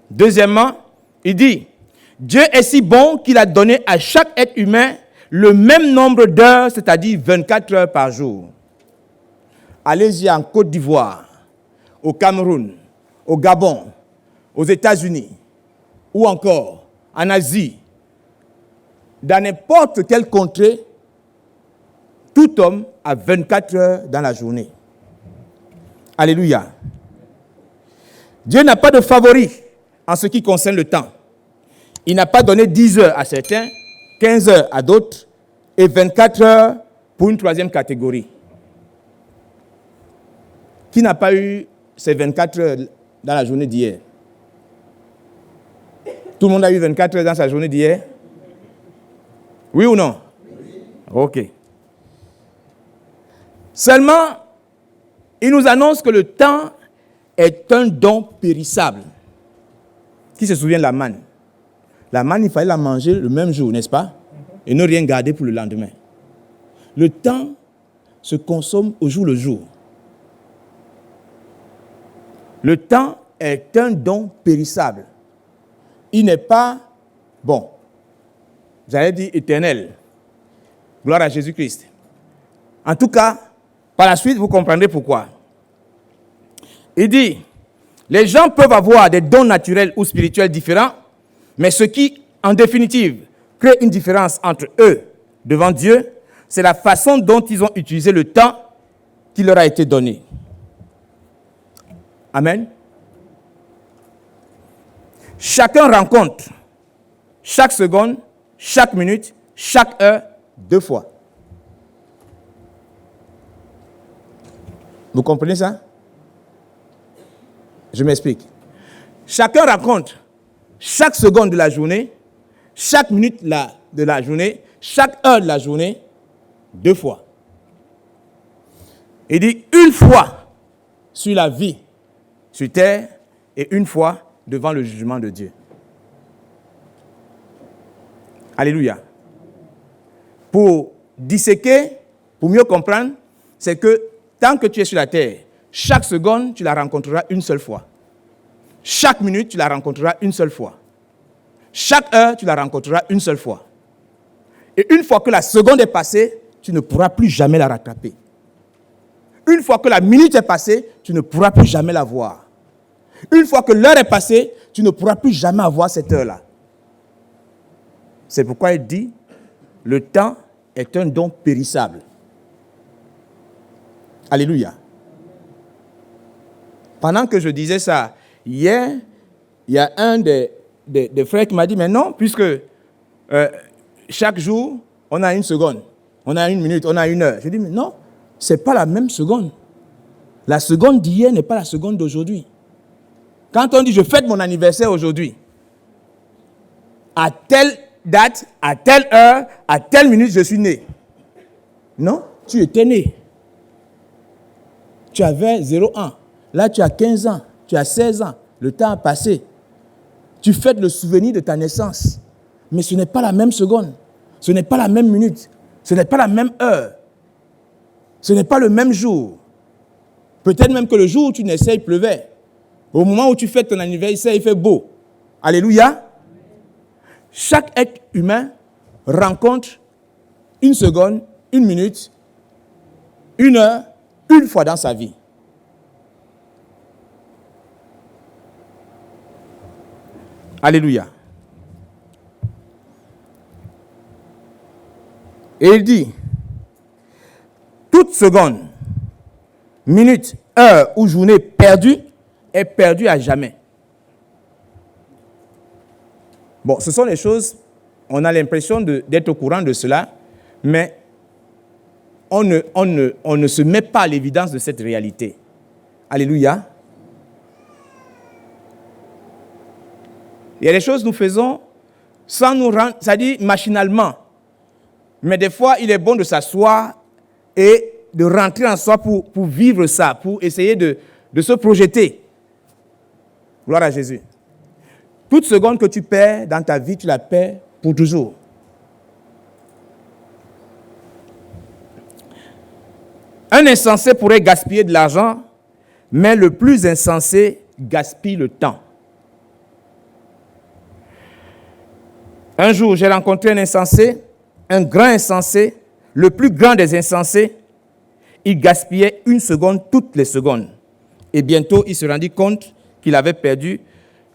Deuxièmement, il dit, Dieu est si bon qu'il a donné à chaque être humain le même nombre d'heures, c'est-à-dire 24 heures par jour. Allez-y en Côte d'Ivoire, au Cameroun, au Gabon, aux États-Unis, ou encore en Asie, dans n'importe quelle contrée, tout homme a 24 heures dans la journée. Alléluia. Dieu n'a pas de favori en ce qui concerne le temps. Il n'a pas donné 10 heures à certains, 15 heures à d'autres, et 24 heures pour une troisième catégorie. Qui n'a pas eu ces 24 heures dans la journée d'hier? Tout le monde a eu 24 heures dans sa journée d'hier? Oui ou non? Oui. Ok. Seulement, il nous annonce que le temps est un don périssable. Qui se souvient de la manne? La manne, il fallait la manger le même jour, n'est-ce pas? Et ne rien garder pour le lendemain. Le temps, se consomme au jour le jour. Le temps est un don périssable. Il n'est pas, j'allais dire éternel. Gloire à Jésus-Christ. En tout cas, par la suite, vous comprendrez pourquoi. Il dit, les gens peuvent avoir des dons naturels ou spirituels différents, mais ce qui, en définitive, crée une différence entre eux devant Dieu, c'est la façon dont ils ont utilisé le temps qui leur a été donné. Amen. Chacun rencontre chaque seconde, chaque minute, chaque heure, 2 fois. Vous comprenez ça? Je m'explique. Chacun rencontre chaque seconde de la journée, chaque minute de la journée, chaque heure de la journée, 2 fois. Il dit une fois sur la vie sur terre et une fois devant le jugement de Dieu. Alléluia. Pour disséquer, pour mieux comprendre, c'est que tant que tu es sur la terre, chaque seconde, tu la rencontreras une seule fois. Chaque minute, tu la rencontreras une seule fois. Chaque heure, tu la rencontreras une seule fois. Et une fois que la seconde est passée, tu ne pourras plus jamais la rattraper. Une fois que la minute est passée, tu ne pourras plus jamais la voir. Une fois que l'heure est passée, tu ne pourras plus jamais avoir cette heure-là. C'est pourquoi il dit, le temps est un don périssable. Alléluia. Pendant que je disais ça, hier, il y a un des frères qui m'a dit, mais non, puisque chaque jour, on a 1 seconde, on a 1 minute, on a 1 heure. Je dis, mais non, ce n'est pas la même seconde. La seconde d'hier n'est pas la seconde d'aujourd'hui. Quand on dit, je fête mon anniversaire aujourd'hui, à telle date, à telle heure, à telle minute, je suis né. Non, tu étais né. Tu avais 0,1. Là, tu as 15 ans, tu as 16 ans. Le temps a passé. Tu fêtes le souvenir de ta naissance. Mais ce n'est pas la même seconde. Ce n'est pas la même minute. Ce n'est pas la même heure. Ce n'est pas le même jour. Peut-être même que le jour où tu naissais, il pleuvait. Au moment où tu fêtes ton anniversaire, il fait beau. Alléluia. Chaque être humain rencontre 1 seconde, 1 minute, 1 heure, 1 fois dans sa vie. Alléluia. Et il dit, toute seconde, minute, heure ou journée perdue est perdue à jamais. Bon, ce sont des choses, on a l'impression d'être au courant de cela, mais on ne se met pas à l'évidence de cette réalité. Alléluia. Il y a des choses que nous faisons sans nous rendre, c'est-à-dire machinalement. Mais des fois, il est bon de s'asseoir et de rentrer en soi pour vivre ça, pour essayer de se projeter. Gloire à Jésus. Toute seconde que tu perds dans ta vie, tu la perds pour toujours. Un insensé pourrait gaspiller de l'argent, mais le plus insensé gaspille le temps. Un jour, j'ai rencontré un insensé, un grand insensé, le plus grand des insensés. Il gaspillait 1 seconde toutes les secondes. Et bientôt, il se rendit compte qu'il avait perdu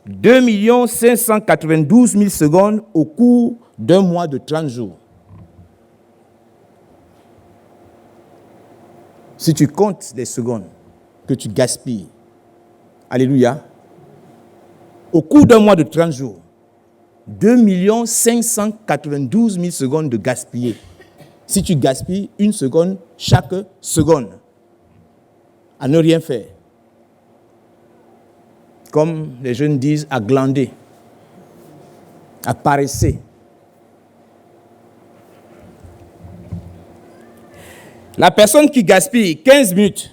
2 592 000 secondes au cours d'un mois de 30 jours. Si tu comptes les secondes que tu gaspilles, alléluia, au cours d'un mois de 30 jours, 2 592 000 secondes de gaspiller. Si tu gaspilles 1 seconde chaque seconde, à ne rien faire. Comme les jeunes disent, à glander, à paresser. La personne qui gaspille 15 minutes,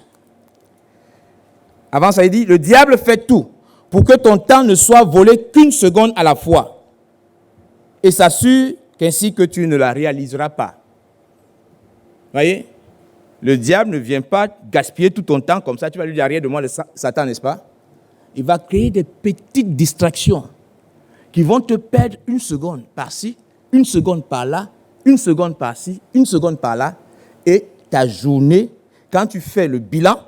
avant ça il dit, le diable fait tout pour que ton temps ne soit volé qu'1 seconde à la fois et s'assure qu'ainsi que tu ne la réaliseras pas. Voyez? Le diable ne vient pas gaspiller tout ton temps comme ça, tu vas lui dire rien de moi, le Satan, n'est-ce pas? Il va créer des petites distractions qui vont te perdre une seconde par-ci, une seconde par-là, une seconde par-ci, une seconde par-là. Et ta journée, quand tu fais le bilan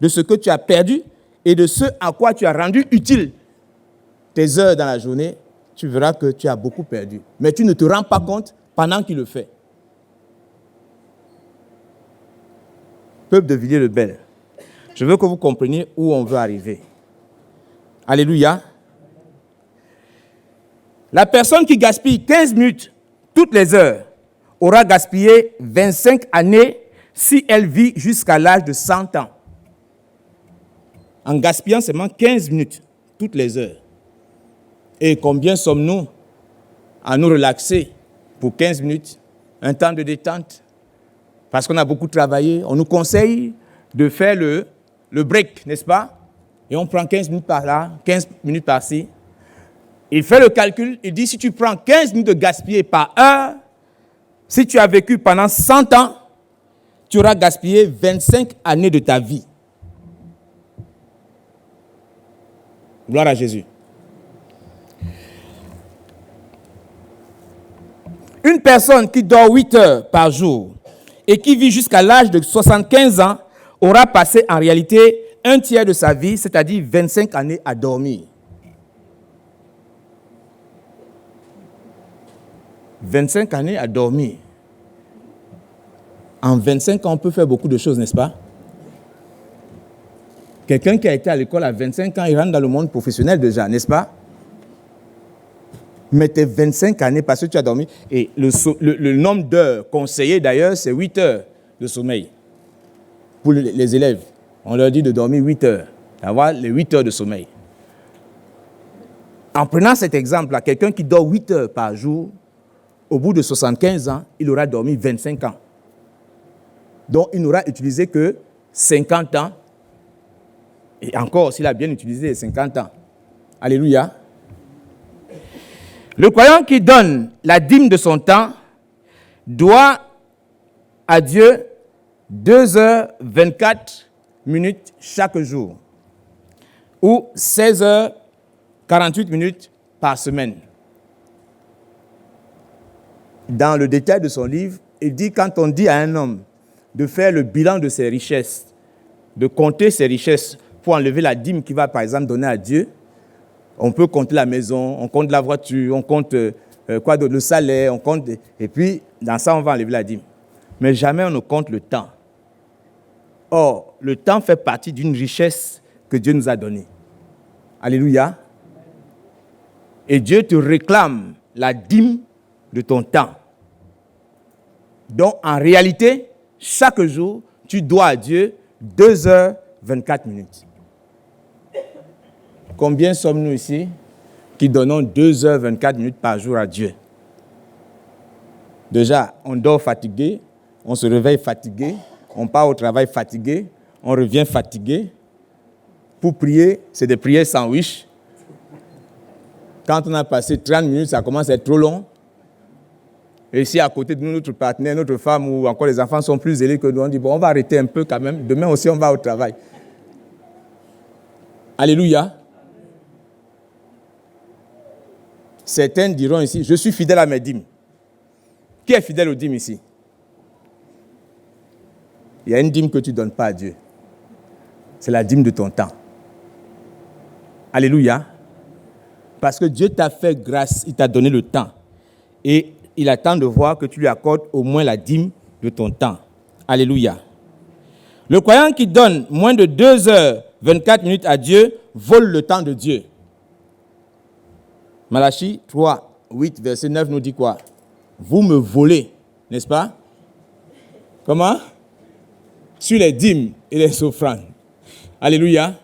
de ce que tu as perdu et de ce à quoi tu as rendu utile tes heures dans la journée, tu verras que tu as beaucoup perdu. Mais tu ne te rends pas compte pendant qu'il le fait. Peuple de Villiers-le-Bel, je veux que vous compreniez où on veut arriver. Alléluia. La personne qui gaspille 15 minutes toutes les heures aura gaspillé 25 années si elle vit jusqu'à l'âge de 100 ans. En gaspillant seulement 15 minutes toutes les heures. Et combien sommes-nous à nous relaxer pour 15 minutes, un temps de détente? Parce qu'on a beaucoup travaillé, on nous conseille de faire le break, n'est-ce pas? Et on prend 15 minutes par là, 15 minutes par-ci. Il fait le calcul, il dit si tu prends 15 minutes de gaspiller par heure, si tu as vécu pendant 100 ans, tu auras gaspillé 25 années de ta vie. Gloire à Jésus. Une personne qui dort 8 heures par jour et qui vit jusqu'à l'âge de 75 ans aura passé en réalité un tiers de sa vie, c'est-à-dire 25 années à dormir. 25 années à dormir. En 25 ans, on peut faire beaucoup de choses, n'est-ce pas? Quelqu'un qui a été à l'école à 25 ans, il rentre dans le monde professionnel déjà, n'est-ce pas? Mais tes 25 années parce que tu as dormi. Et le nombre d'heures conseillé d'ailleurs, c'est 8 heures de sommeil. Pour les élèves, on leur dit de dormir 8 heures, d'avoir les 8 heures de sommeil. En prenant cet exemple-là, quelqu'un qui dort 8 heures par jour, au bout de 75 ans, il aura dormi 25 ans. Donc, il n'aura utilisé que 50 ans. Et encore, s'il a bien utilisé les 50 ans. Alléluia. Le croyant qui donne la dîme de son temps doit à Dieu 2h24 chaque jour ou 16h48 par semaine. Dans le détail de son livre, il dit quand on dit à un homme de faire le bilan de ses richesses, de compter ses richesses pour enlever la dîme qu'il va par exemple donner à Dieu, on peut compter la maison, on compte la voiture, on compte le salaire, on compte, et puis dans ça on va enlever la dîme. Mais jamais on ne compte le temps. Or, le temps fait partie d'une richesse que Dieu nous a donnée. Alléluia. Et Dieu te réclame la dîme de ton temps. Donc, en réalité, chaque jour, tu dois à Dieu 2h24. Combien sommes-nous ici qui donnons 2h24 par jour à Dieu? Déjà, on dort fatigué, on se réveille fatigué, on part au travail fatigué, on revient fatigué. Pour prier, c'est des prières sandwich. Quand on a passé 30 minutes, ça commence à être trop long. Et si à côté de nous, notre partenaire, notre femme ou encore les enfants sont plus zélés que nous, on dit, bon, on va arrêter un peu quand même. Demain aussi, on va au travail. Alléluia. Certains diront ici, je suis fidèle à mes dîmes. Qui est fidèle aux dîmes ici? Il y a une dîme que tu ne donnes pas à Dieu. C'est la dîme de ton temps. Alléluia. Parce que Dieu t'a fait grâce, il t'a donné le temps. Et il attend de voir que tu lui accordes au moins la dîme de ton temps. Alléluia. Le croyant qui donne moins de 2h24 à Dieu vole le temps de Dieu. Malachie 3, 8, verset 9 nous dit quoi? Vous me volez, n'est-ce pas? Comment? Sur les dîmes et les offrandes. Alléluia.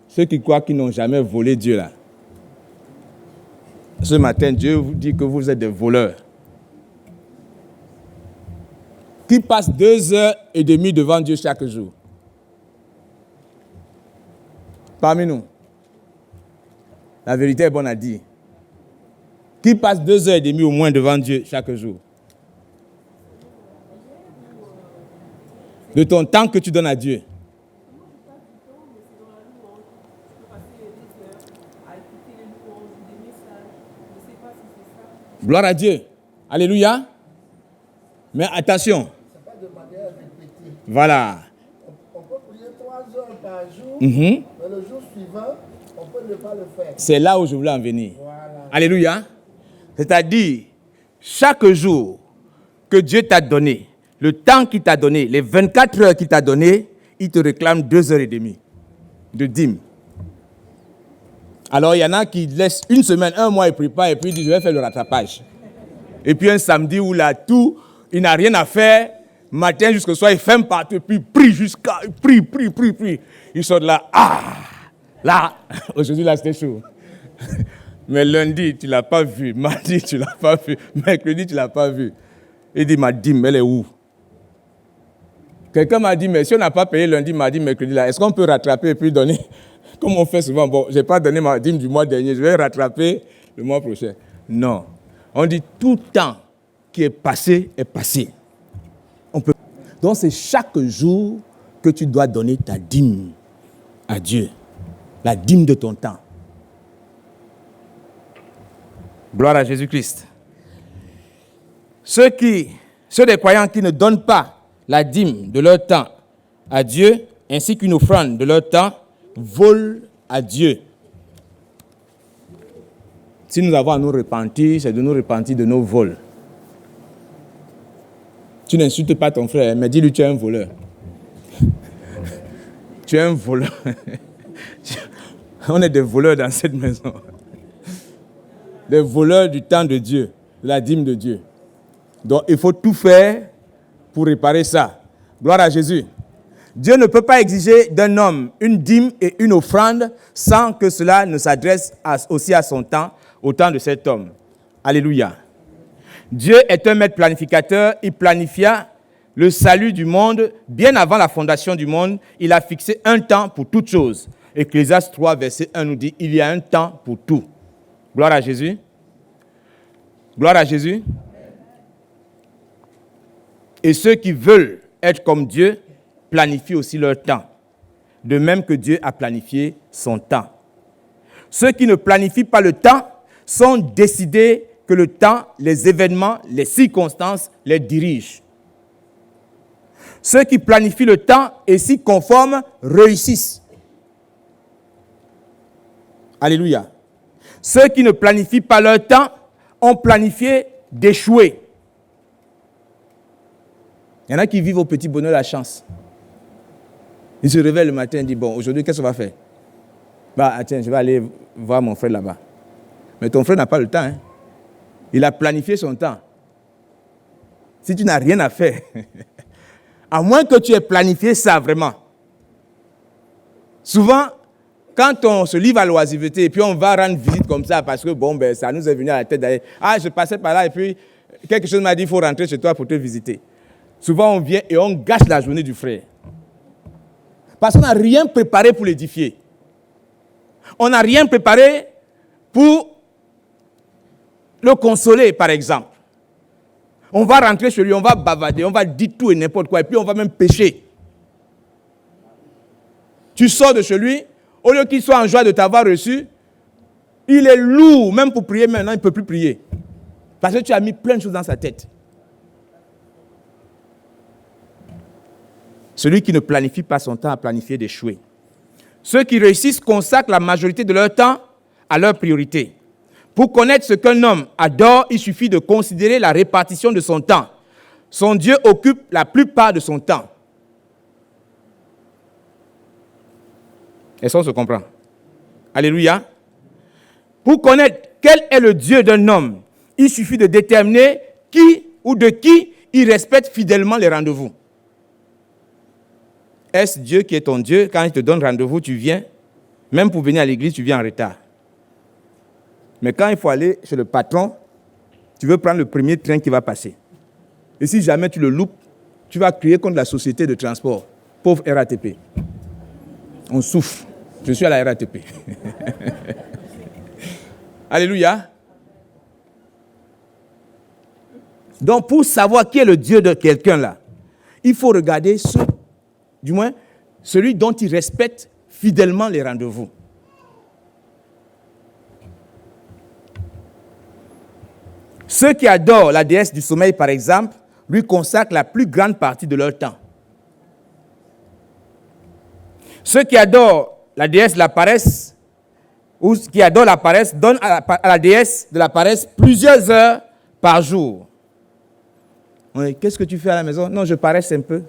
Ceux qui croient qu'ils n'ont jamais volé Dieu là. Ce matin, Dieu vous dit que vous êtes des voleurs. Qui passe 2h30 devant Dieu chaque jour? Parmi nous. La vérité est bonne à dire. Qui passe 2h30 au moins devant Dieu chaque jour? de ton temps que tu donnes à Dieu. Gloire à Dieu. Alléluia. Mais attention. C'est pas de manière répétée. Voilà. On peut prier 3 heures par jour, Mhm. mais le jour suivant, on peut ne pas le faire. C'est là où je voulais en venir. Voilà. Alléluia. C'est-à-dire, chaque jour que Dieu t'a donné, le temps qu'il t'a donné, les 24 heures qu'il t'a donné, il te réclame 2h30 de dîme. Alors, il y en a qui laissent une semaine, un mois, ils ne prient pas, et puis ils disent, je vais faire le rattrapage. Et puis un samedi où là, tout, il n'a rien à faire, matin jusqu'au soir, il ferme partout, et puis il prie jusqu'à, il prie. Ils sortent là, là, aujourd'hui là, c'était chaud. Mais lundi, tu ne l'as pas vu, mardi, tu ne l'as pas vu, mercredi, tu ne l'as pas vu. Il dit, ma dîme, elle est où? Quelqu'un m'a dit, mais si on n'a pas payé lundi, mardi, mercredi, là, est-ce qu'on peut rattraper et puis donner, comme on fait souvent, bon, je n'ai pas donné ma dîme du mois dernier, je vais rattraper le mois prochain. Non. On dit, tout temps qui est passé est passé. On peut... Donc, c'est chaque jour que tu dois donner ta dîme à Dieu. La dîme de ton temps. Gloire à Jésus-Christ. Ceux des croyants qui ne donnent pas la dîme de leur temps à Dieu, ainsi qu'une offrande de leur temps, volent à Dieu. Si nous avons à nous repentir, c'est de nous repentir de nos vols. Tu n'insultes pas ton frère, mais dis-lui tu es un voleur. Tu es un voleur. On est des voleurs dans cette maison. Des voleurs du temps de Dieu, de la dîme de Dieu. Donc il faut tout faire pour réparer ça. Gloire à Jésus. Dieu ne peut pas exiger d'un homme une dîme et une offrande sans que cela ne s'adresse aussi à son temps, au temps de cet homme. Alléluia. Dieu est un maître planificateur. Il planifia le salut du monde bien avant la fondation du monde. Il a fixé un temps pour toutes choses. Ecclésiaste 3, verset 1 nous dit, il y a un temps pour tout. Gloire à Jésus. Gloire à Jésus. Et ceux qui veulent être comme Dieu planifient aussi leur temps. De même que Dieu a planifié son temps. Ceux qui ne planifient pas le temps sont décidés que le temps, les événements, les circonstances les dirigent. Ceux qui planifient le temps et s'y conforment réussissent. Alléluia. Ceux qui ne planifient pas leur temps ont planifié d'échouer. Il y en a qui vivent au petit bonheur la chance. Ils se réveillent le matin et disent, bon, aujourd'hui, qu'est-ce qu'on va faire? Bah, tiens, je vais aller voir mon frère là-bas. Mais ton frère n'a pas le temps. Hein? Il a planifié son temps. Si tu n'as rien à faire, à moins que tu aies planifié ça vraiment. Souvent, quand on se livre à l'oisiveté et puis on va rendre visite comme ça parce que bon, ben, ça nous est venu à la tête d'aller. Ah, je passais par là et puis quelque chose m'a dit il faut rentrer chez toi pour te visiter. Souvent, on vient et on gâche la journée du frère. Parce qu'on n'a rien préparé pour l'édifier. On n'a rien préparé pour le consoler, par exemple. On va rentrer chez lui, on va bavader, on va dire tout et n'importe quoi, et puis on va même pécher. Tu sors de chez lui, au lieu qu'il soit en joie de t'avoir reçu, il est lourd, même pour prier maintenant, il ne peut plus prier. Parce que tu as mis plein de choses dans sa tête. Celui qui ne planifie pas son temps a planifié d'échouer. Ceux qui réussissent consacrent la majorité de leur temps à leur priorité. Pour connaître ce qu'un homme adore, il suffit de considérer la répartition de son temps. Son Dieu occupe la plupart de son temps. Est-ce qu'on se comprend? Alléluia. Pour connaître quel est le Dieu d'un homme, il suffit de déterminer qui ou de qui il respecte fidèlement les rendez-vous. Est-ce Dieu qui est ton Dieu? Quand il te donne rendez-vous, tu viens. Même pour venir à l'église, tu viens en retard. Mais quand il faut aller chez le patron, tu veux prendre le premier train qui va passer. Et si jamais tu le loupes, tu vas crier contre la société de transport. Pauvre RATP. On souffre. Je suis à la RATP. Alléluia. Donc, pour savoir qui est le Dieu de quelqu'un là, il faut regarder ce du moins, celui dont il respecte fidèlement les rendez-vous. Ceux qui adorent la déesse du sommeil, par exemple, lui consacrent la plus grande partie de leur temps. Ceux qui adorent la déesse de la paresse, ou qui adorent la paresse, donnent à la déesse de la paresse plusieurs heures par jour. Oui, qu'est-ce que tu fais à la maison? Non, je paresse un peu.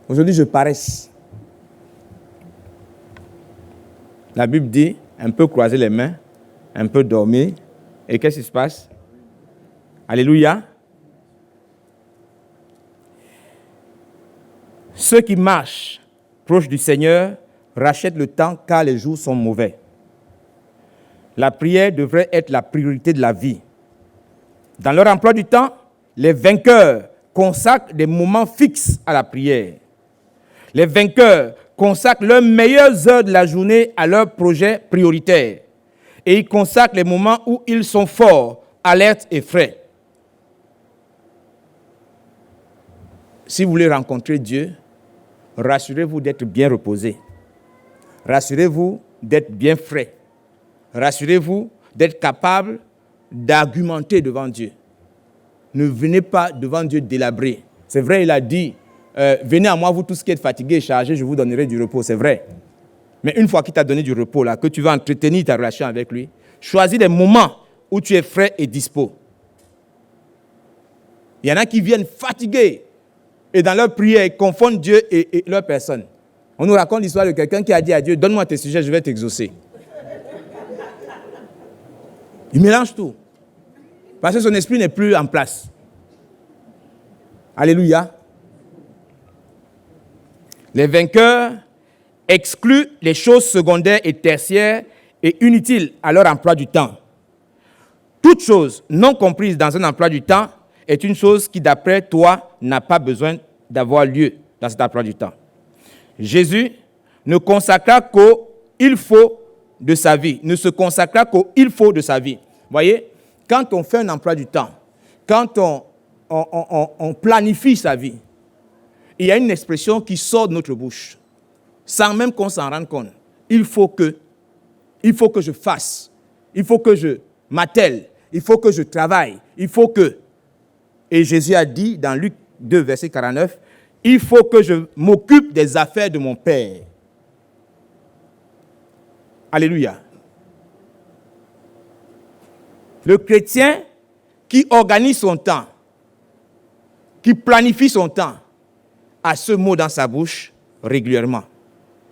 Aujourd'hui, je paresse. La Bible dit, un peu croiser les mains, un peu dormir. Et qu'est-ce qui se passe? Alléluia. Ceux qui marchent proches du Seigneur rachètent le temps car les jours sont mauvais. La prière devrait être la priorité de la vie. Dans leur emploi du temps, les vainqueurs consacrent des moments fixes à la prière. Les vainqueurs consacrent leurs meilleures heures de la journée à leurs projets prioritaires. Et ils consacrent les moments où ils sont forts, alertes et frais. Si vous voulez rencontrer Dieu, rassurez-vous d'être bien reposé. Rassurez-vous d'être bien frais. Rassurez-vous d'être capable d'argumenter devant Dieu. Ne venez pas devant Dieu délabré. C'est vrai, il a dit, venez à moi, vous tous qui êtes fatigués et chargés, je vous donnerai du repos. C'est vrai. Mais une fois qu'il t'a donné du repos, là, que tu vas entretenir ta relation avec lui, choisis des moments où tu es frais et dispo. Il y en a qui viennent fatigués et dans leur prière, ils confondent Dieu et leur personne. On nous raconte l'histoire de quelqu'un qui a dit à Dieu, donne-moi tes sujets, je vais t'exaucer. Il mélange tout. Parce que son esprit n'est plus en place. Alléluia. Les vainqueurs excluent les choses secondaires et tertiaires et inutiles à leur emploi du temps. Toute chose non comprise dans un emploi du temps est une chose qui, d'après toi, n'a pas besoin d'avoir lieu dans cet emploi du temps. Jésus ne consacra qu'au il faut de sa vie, ne se consacra qu'au il faut de sa vie. Vous voyez, quand on fait un emploi du temps, quand on planifie sa vie, il y a une expression qui sort de notre bouche, sans même qu'on s'en rende compte. Il faut que je fasse, il faut que je m'attelle, il faut que je travaille, il faut que. Et Jésus a dit dans Luc 2, verset 49, il faut que je m'occupe des affaires de mon Père. Alléluia. Le chrétien qui organise son temps, qui planifie son temps, a ce mot dans sa bouche régulièrement.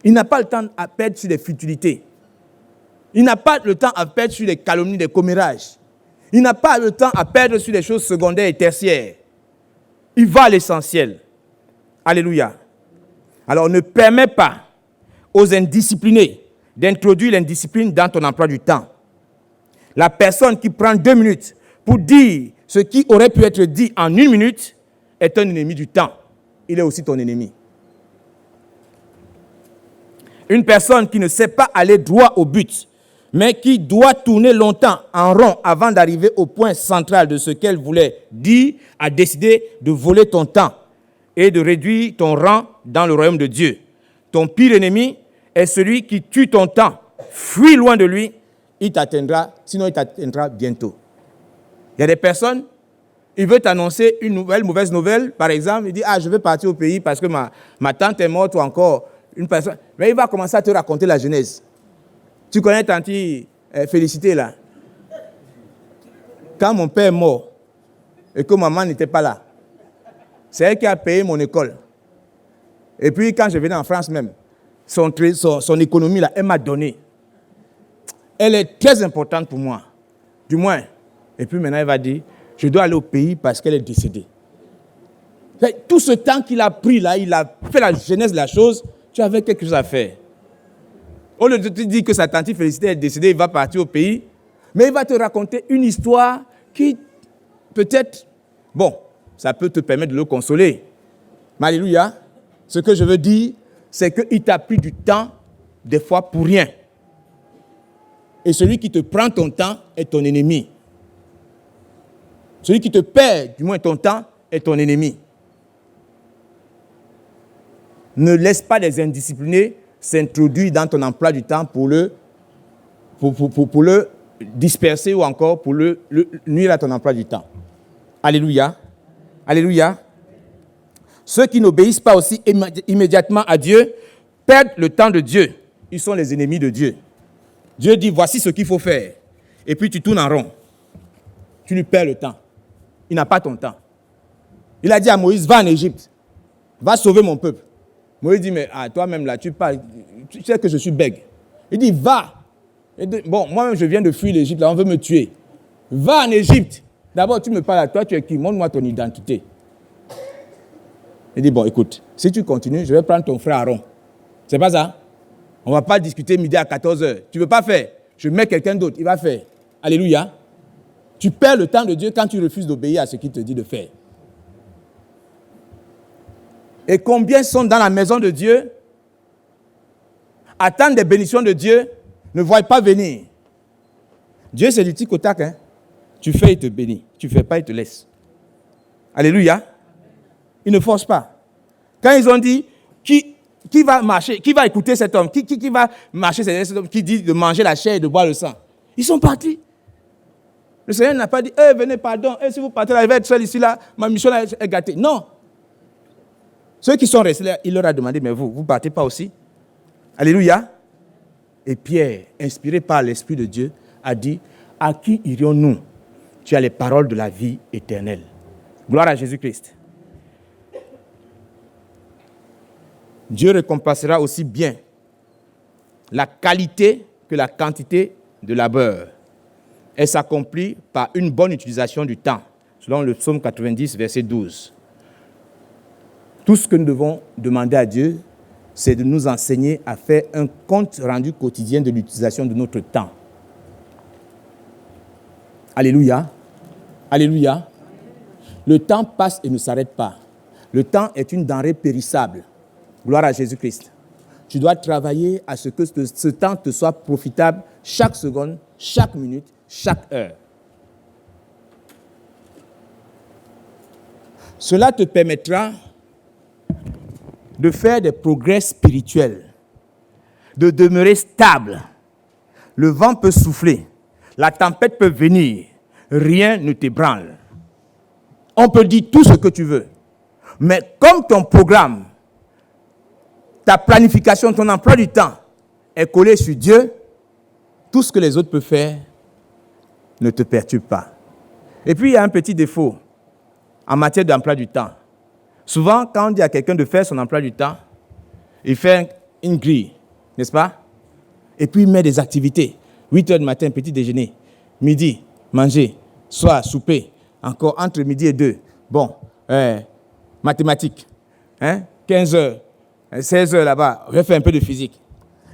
Il n'a pas le temps à perdre sur des futilités. Il n'a pas le temps à perdre sur des calomnies, des commérages. Il n'a pas le temps à perdre sur des choses secondaires et tertiaires. Il va à l'essentiel. Alléluia. Alors ne permets pas aux indisciplinés d'introduire l'indiscipline dans ton emploi du temps. La personne qui prend 2 minutes pour dire ce qui aurait pu être dit en 1 minute est un ennemi du temps. Il est aussi ton ennemi. Une personne qui ne sait pas aller droit au but, mais qui doit tourner longtemps en rond avant d'arriver au point central de ce qu'elle voulait dire, a décidé de voler ton temps et de réduire ton rang dans le royaume de Dieu. Ton pire ennemi est celui qui tue ton temps. Fuis loin de lui, il t'atteindra, sinon il t'atteindra bientôt. Il y a des personnes, il veut t'annoncer une mauvaise nouvelle, par exemple, il dit, je vais partir au pays parce que ma tante est morte ou encore une personne. Mais il va commencer à te raconter la genèse. Tu connais tante Félicité là. Quand mon père est mort et que maman n'était pas là, c'est elle qui a payé mon école. Et puis quand je venais en France même, son économie là, elle m'a donné. Elle est très importante pour moi. Du moins. Et puis maintenant elle va dire, je dois aller au pays parce qu'elle est décédée. Tout ce temps qu'il a pris là, il a fait la genèse de la chose, tu avais quelque chose à faire. Au lieu de te dire que sa tante Félicité est décédée, il va partir au pays, mais il va te raconter une histoire qui, peut-être, bon, ça peut te permettre de le consoler. Mais alléluia. Ce que je veux dire, c'est qu'il t'a pris du temps, des fois pour rien. Et celui qui te prend ton temps est ton ennemi. Celui qui te perd, du moins ton temps, est ton ennemi. Ne laisse pas les indisciplinés s'introduire dans ton emploi du temps pour le disperser ou encore pour le nuire à ton emploi du temps. Alléluia. Alléluia. Ceux qui n'obéissent pas aussi immédiatement à Dieu perdent le temps de Dieu. Ils sont les ennemis de Dieu. Dieu dit, voici ce qu'il faut faire. Et puis tu tournes en rond. Tu lui perds le temps. Il n'a pas ton temps. Il a dit à Moïse, va en Égypte. Va sauver mon peuple. Moïse dit, mais toi-même là, tu parles. Tu sais que je suis bègue. Il dit, va. Bon, moi-même, je viens de fuir l'Égypte. Là, on veut me tuer. Va en Égypte. D'abord, tu me parles à toi, tu es qui? Montre-moi ton identité. Il dit, bon, écoute, si tu continues, je vais prendre ton frère Aaron. C'est pas ça? On ne va pas discuter midi à 14h. Tu ne veux pas faire? Je mets quelqu'un d'autre, il va faire. Alléluia. Tu perds le temps de Dieu quand tu refuses d'obéir à ce qu'il te dit de faire. Et combien sont dans la maison de Dieu, attendent des bénédictions de Dieu, ne voient pas venir. Dieu, c'est du tic au tac. Hein? Tu fais, il te bénit. Tu ne fais pas, il te laisse. Alléluia. Il ne force pas. Quand ils ont dit, qui va marcher, qui va écouter cet homme, qui va marcher cet homme qui dit de manger la chair et de boire le sang, ils sont partis. Le Seigneur n'a pas dit, venez, pardon, si vous partez là, je vais être seul ici, là, ma mission là est gâtée. Non. Ceux qui sont restés là, il leur a demandé, mais vous ne partez pas aussi? Alléluia. Et Pierre, inspiré par l'Esprit de Dieu, a dit, à qui irions-nous? Tu as les paroles de la vie éternelle. Gloire à Jésus-Christ. Dieu récompensera aussi bien la qualité que la quantité de labeur. Elle s'accomplit par une bonne utilisation du temps, selon le psaume 90, verset 12. Tout ce que nous devons demander à Dieu, c'est de nous enseigner à faire un compte rendu quotidien de l'utilisation de notre temps. Alléluia. Alléluia. Le temps passe et ne s'arrête pas. Le temps est une denrée périssable. Gloire à Jésus-Christ. Tu dois travailler à ce que ce temps te soit profitable chaque seconde, chaque minute, chaque heure. Cela te permettra de faire des progrès spirituels, de demeurer stable. Le vent peut souffler, la tempête peut venir, rien ne t'ébranle. On peut dire tout ce que tu veux, mais comme ton programme, ta planification, ton emploi du temps est collé sur Dieu, tout ce que les autres peuvent faire ne te perturbe pas. Et puis, il y a un petit défaut en matière d'emploi du temps. Souvent, quand on dit à quelqu'un de faire son emploi du temps, il fait une grille, n'est-ce pas? Et puis, il met des activités. 8 heures du matin, petit déjeuner. Midi, manger. Soir, souper. Encore entre midi et 2. Bon, mathématiques. 15 heures. 16 heures là-bas, on va faire un peu de physique.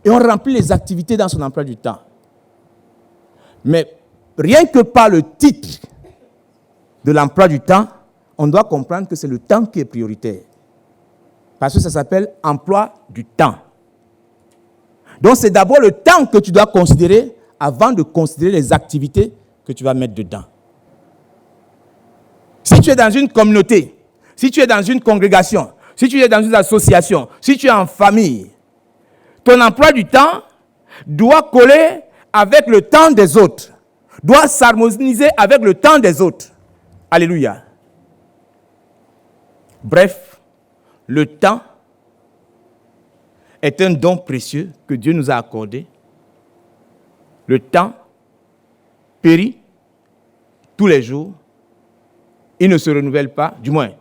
Et on remplit les activités dans son emploi du temps. Mais rien que par le titre de l'emploi du temps, on doit comprendre que c'est le temps qui est prioritaire. Parce que ça s'appelle emploi du temps. Donc c'est d'abord le temps que tu dois considérer avant de considérer les activités que tu vas mettre dedans. Si tu es dans une communauté, si tu es dans une congrégation, si tu es dans une association, si tu es en famille, ton emploi du temps doit coller avec le temps des autres, doit s'harmoniser avec le temps des autres. Alléluia. Bref, le temps est un don précieux que Dieu nous a accordé. Le temps périt tous les jours. Il ne se renouvelle pas, du moins,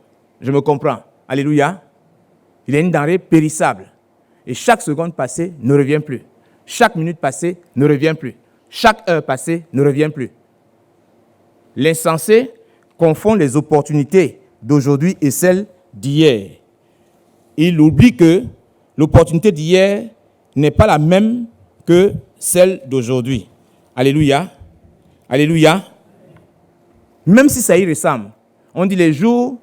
je me comprends. Alléluia. Il est une denrée périssable. Et chaque seconde passée ne revient plus. Chaque minute passée ne revient plus. Chaque heure passée ne revient plus. L'insensé confond les opportunités d'aujourd'hui et celles d'hier. Il oublie que l'opportunité d'hier n'est pas la même que celle d'aujourd'hui. Alléluia. Alléluia. Même si ça y ressemble. On dit les jours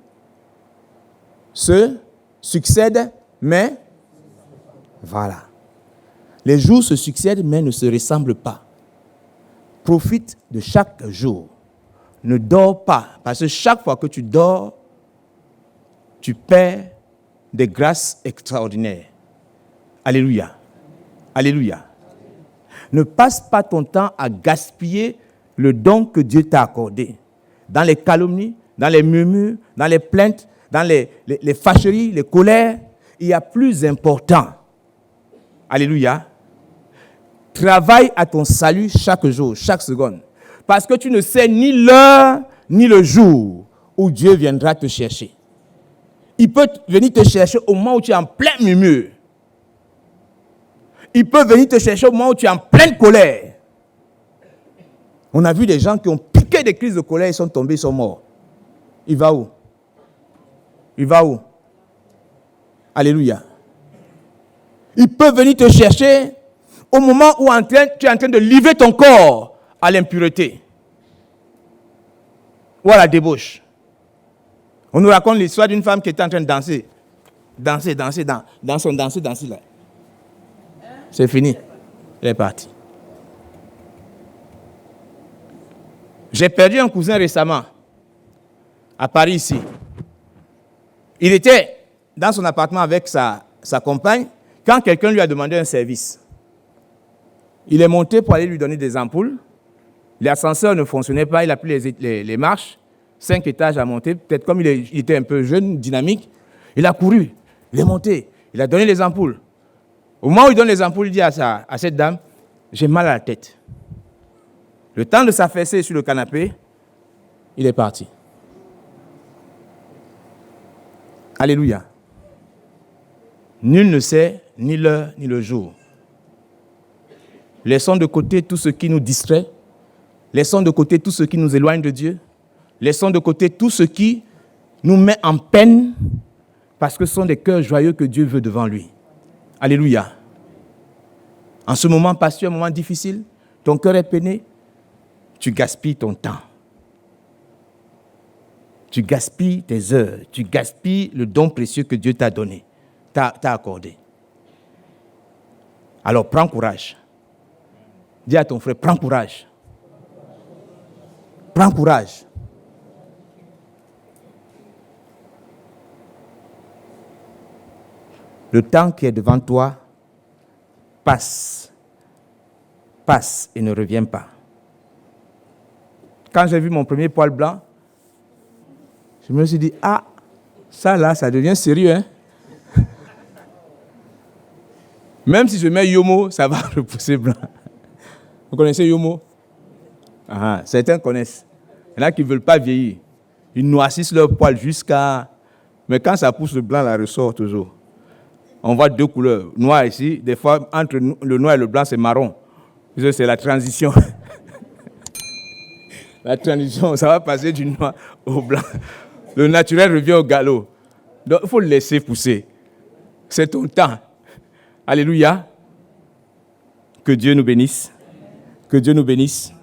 se succèdent, mais voilà. Les jours se succèdent, mais ne se ressemblent pas. Profite de chaque jour. Ne dors pas, parce que chaque fois que tu dors, tu perds des grâces extraordinaires. Alléluia. Alléluia. Ne passe pas ton temps à gaspiller le don que Dieu t'a accordé. Dans les calomnies, dans les murmures, dans les plaintes, dans les fâcheries, les colères, il y a plus important. Alléluia. Travaille à ton salut chaque jour, chaque seconde. Parce que tu ne sais ni l'heure, ni le jour où Dieu viendra te chercher. Il peut venir te chercher au moment où tu es en plein murmure. Il peut venir te chercher au moment où tu es en pleine colère. On a vu des gens qui ont piqué des crises de colère, ils sont tombés, ils sont morts. Il va où? Il va où? Alléluia. Il peut venir te chercher au moment où tu es en train de livrer ton corps à l'impureté ou à la débauche. On nous raconte l'histoire d'une femme qui était en train de danser là. C'est fini. Elle est partie. J'ai perdu un cousin récemment, à Paris ici. Il était dans son appartement avec sa compagne quand quelqu'un lui a demandé un service. Il est monté pour aller lui donner des ampoules. L'ascenseur ne fonctionnait pas, il a pris les marches, 5 étages à monter. Peut-être comme il était un peu jeune, dynamique, il a couru, il est monté, il a donné les ampoules. Au moment où il donne les ampoules, il dit à cette dame, j'ai mal à la tête. Le temps de s'affaisser sur le canapé, il est parti. Alléluia. Nul ne sait ni l'heure ni le jour. Laissons de côté tout ce qui nous distrait. Laissons de côté tout ce qui nous éloigne de Dieu. Laissons de côté tout ce qui nous met en peine parce que ce sont des cœurs joyeux que Dieu veut devant lui. Alléluia. En ce moment, passes-tu un moment difficile, ton cœur est peiné, tu gaspilles ton temps. Tu gaspilles tes heures, tu gaspilles le don précieux que Dieu t'a donné, t'a accordé. Alors prends courage. Dis à ton frère, prends courage. Prends courage. Le temps qui est devant toi passe et ne revient pas. Quand j'ai vu mon premier poil blanc, je me suis dit, ça devient sérieux. Hein? Même si je mets Yomo, ça va repousser blanc. Vous connaissez Yomo? Certains connaissent. Il y en a qui ne veulent pas vieillir. Ils noircissent leur poil jusqu'à... Mais quand ça pousse, le blanc la ressort toujours. On voit 2 couleurs. Noir ici, des fois, entre le noir et le blanc, c'est marron. C'est la transition. La transition, ça va passer du noir au blanc. Le naturel revient au galop. Donc, il faut le laisser pousser. C'est ton temps. Alléluia. Que Dieu nous bénisse. Que Dieu nous bénisse.